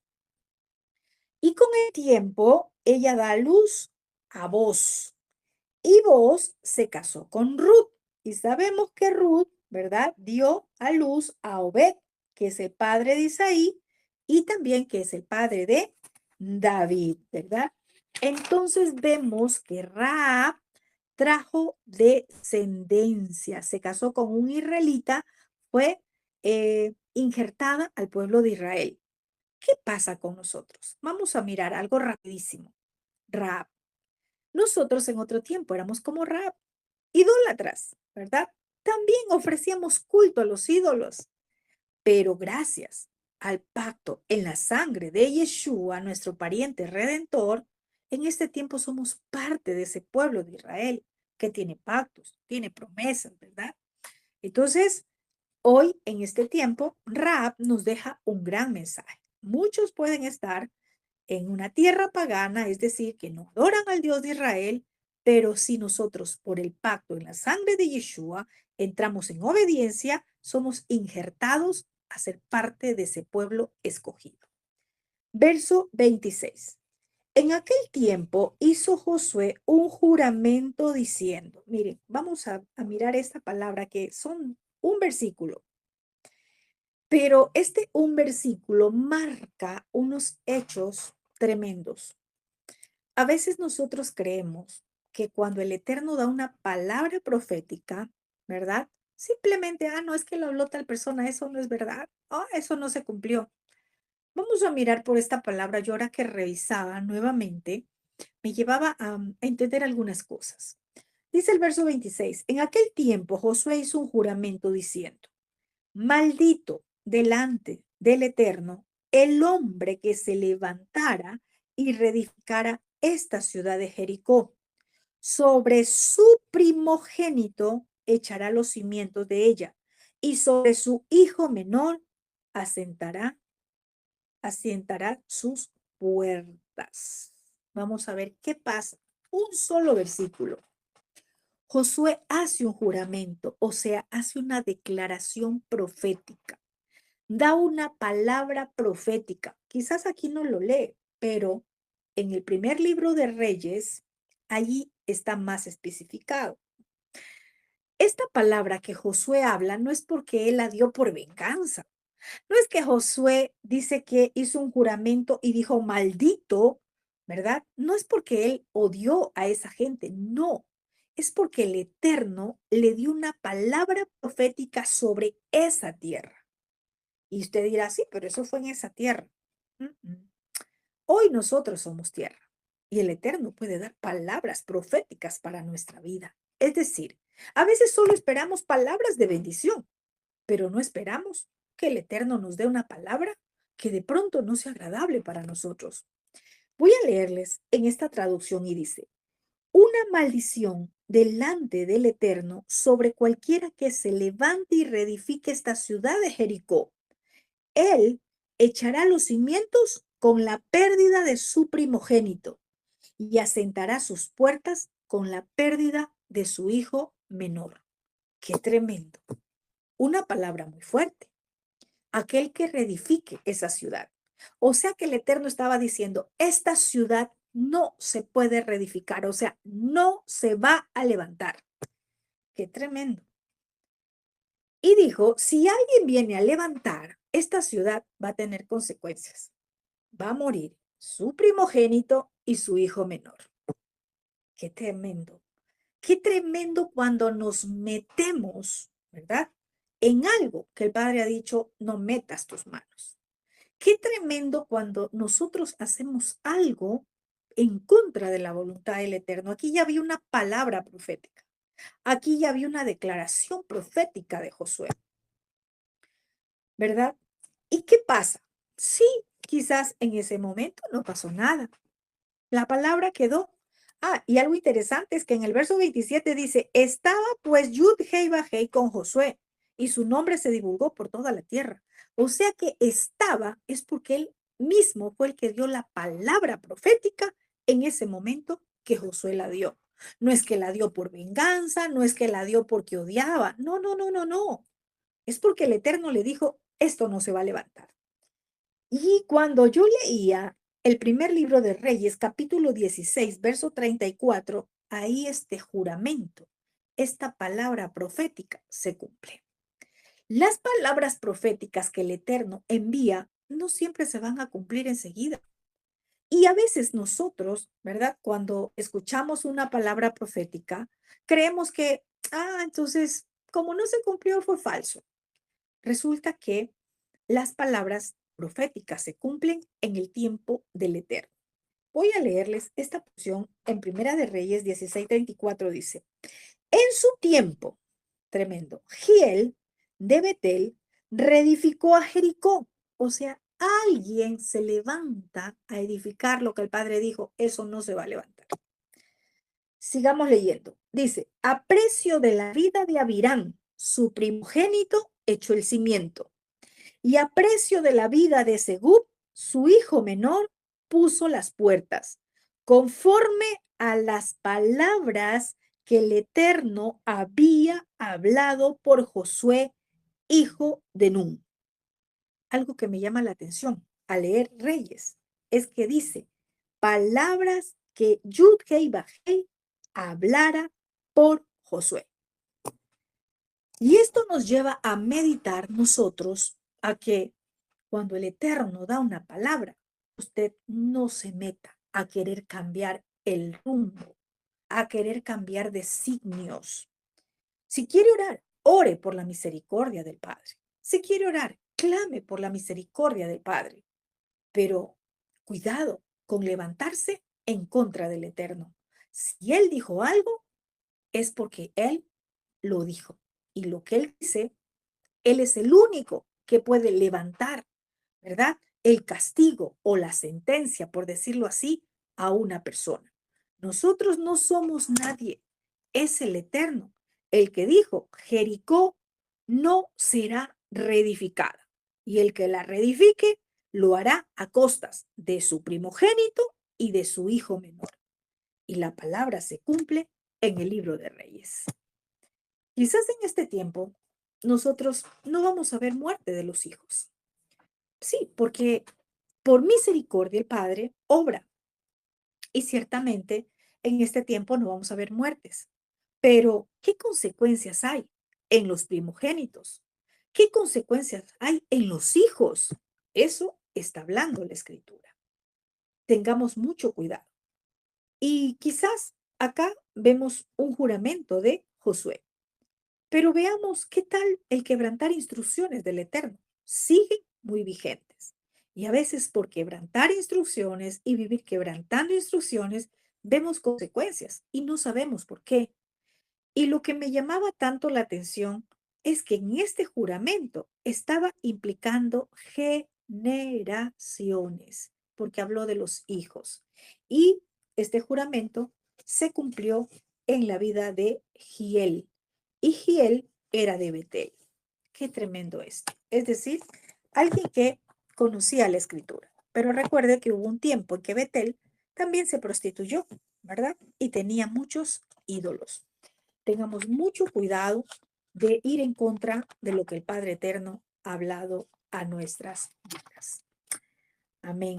Y con el tiempo, ella da a luz a Boz. Y Boz se casó con Ruth. Y sabemos que Ruth, ¿verdad? Dio a luz a Obed, que es el padre de Isaí, y también que es el padre de David, ¿verdad? Entonces vemos que Rahab trajo descendencia, se casó con un israelita, fue injertada al pueblo de Israel. ¿Qué pasa con nosotros? Vamos a mirar algo rapidísimo. Rahab. Nosotros en otro tiempo éramos como Rahab, idólatras, ¿verdad? También ofrecíamos culto a los ídolos, pero gracias al pacto en la sangre de Yeshua, nuestro pariente redentor, en este tiempo somos parte de ese pueblo de Israel que tiene pactos, tiene promesas, ¿verdad? Entonces, hoy en este tiempo, Rahab nos deja un gran mensaje. Muchos pueden estar en una tierra pagana, es decir, que no adoran al Dios de Israel, pero si nosotros por el pacto en la sangre de Yeshua entramos en obediencia, somos injertados a ser parte de ese pueblo escogido. Verso 26. En aquel tiempo hizo Josué un juramento diciendo, miren, vamos a mirar esta palabra que son un versículo, pero un versículo marca unos hechos tremendos. A veces nosotros creemos que cuando el Eterno da una palabra profética, ¿verdad? Simplemente, no es que lo habló tal persona, eso no es verdad, eso no se cumplió. Vamos a mirar por esta palabra. Yo ahora que revisaba nuevamente, me llevaba a entender algunas cosas. Dice el verso 26, en aquel tiempo Josué hizo un juramento diciendo, maldito delante del Eterno el hombre que se levantara y reedificara esta ciudad de Jericó. Sobre su primogénito echará los cimientos de ella, y sobre su hijo menor asentará, asientará sus puertas. Vamos a ver qué pasa. Un solo versículo. Josué hace un juramento, o sea, hace una declaración profética, da una palabra profética. Quizás aquí no lo lee, pero en el primer libro de Reyes, allí está más especificado. Esta palabra que Josué habla no es porque él la dio por venganza. No es que Josué dice que hizo un juramento y dijo maldito, ¿verdad? No es porque él odió a esa gente, no. Es porque el Eterno le dio una palabra profética sobre esa tierra. Y usted dirá, sí, pero eso fue en esa tierra. Mm, mm. Hoy nosotros somos tierra y el Eterno puede dar palabras proféticas para nuestra vida. Es decir, a veces solo esperamos palabras de bendición, pero no esperamos que el Eterno nos dé una palabra que de pronto no sea agradable para nosotros. Voy a leerles en esta traducción y dice, una maldición delante del Eterno sobre cualquiera que se levante y reedifique esta ciudad de Jericó. Él echará los cimientos con la pérdida de su primogénito y asentará sus puertas con la pérdida de su hijo menor. ¡Qué tremendo! Una palabra muy fuerte. Aquel que reedifique esa ciudad. O sea que el Eterno estaba diciendo, esta ciudad no se puede reedificar, o sea, no se va a levantar. ¡Qué tremendo! Y dijo, si alguien viene a levantar, esta ciudad va a tener consecuencias. Va a morir su primogénito y su hijo menor. ¡Qué tremendo! Qué tremendo cuando nos metemos, ¿verdad? En algo que el Padre ha dicho, no metas tus manos. Qué tremendo cuando nosotros hacemos algo en contra de la voluntad del Eterno. Aquí ya había una palabra profética. Aquí ya había una declaración profética de Josué, ¿verdad? ¿Y qué pasa? Sí, quizás en ese momento no pasó nada. La palabra quedó. Ah, y algo interesante es que en el verso 27 dice, estaba pues Yud Hei Bajei con Josué y su nombre se divulgó por toda la tierra. O sea que estaba es porque él mismo fue el que dio la palabra profética en ese momento que Josué la dio. No es que la dio por venganza, no es que la dio porque odiaba. No, no, no, no, no. Es porque el Eterno le dijo, esto no se va a levantar. Y cuando yo leía el primer libro de Reyes, capítulo 16, verso 34, ahí este juramento, esta palabra profética se cumple. Las palabras proféticas que el Eterno envía no siempre se van a cumplir enseguida. Y a veces nosotros, ¿verdad? Cuando escuchamos una palabra profética, creemos que, entonces, como no se cumplió, fue falso. Resulta que las palabras proféticas se cumplen en el tiempo del Eterno. Voy a leerles esta porción en Primera de Reyes 16:34 dice, en su tiempo, tremendo, Giel de Betel reedificó a Jericó. O sea, alguien se levanta a edificar lo que el padre dijo, eso no se va a levantar. Sigamos leyendo. Dice, a precio de la vida de Abirán, su primogénito, echó el cimiento. Y a precio de la vida de Segub, su hijo menor, puso las puertas, conforme a las palabras que el Eterno había hablado por Josué, hijo de Nun. Algo que me llama la atención al leer Reyes es que dice palabras que Yud Hei Bajei hablara por Josué. Y esto nos lleva a meditar nosotros a que cuando el Eterno da una palabra, usted no se meta a querer cambiar el rumbo, a querer cambiar designios. Si quiere orar, ore por la misericordia del Padre. Si quiere orar, clame por la misericordia del Padre. Pero cuidado con levantarse en contra del Eterno. Si Él dijo algo, es porque Él lo dijo. Y lo que Él dice, Él es el único que puede levantar, ¿verdad? El castigo o la sentencia, por decirlo así, a una persona. Nosotros no somos nadie. Es el Eterno, el que dijo, Jericó no será reedificada. Y el que la reedifique lo hará a costas de su primogénito y de su hijo menor. Y la palabra se cumple en el libro de Reyes. Quizás en este tiempo nosotros no vamos a ver muerte de los hijos. Sí, porque por misericordia el Padre obra. Y ciertamente en este tiempo no vamos a ver muertes. Pero, ¿qué consecuencias hay en los primogénitos? ¿Qué consecuencias hay en los hijos? Eso está hablando la Escritura. Tengamos mucho cuidado. Y quizás acá vemos un juramento de Josué. Pero veamos qué tal el quebrantar instrucciones del Eterno. Siguen muy vigentes. Y a veces por quebrantar instrucciones y vivir quebrantando instrucciones, vemos consecuencias y no sabemos por qué. Y lo que me llamaba tanto la atención es que en este juramento estaba implicando generaciones, porque habló de los hijos. Y este juramento se cumplió en la vida de Giel. Y Giel era de Betel. Qué tremendo esto. Es decir, alguien que conocía la escritura. Pero recuerde que hubo un tiempo en que Betel también se prostituyó, ¿verdad? Y tenía muchos ídolos. Tengamos mucho cuidado de ir en contra de lo que el Padre Eterno ha hablado a nuestras vidas. Amén.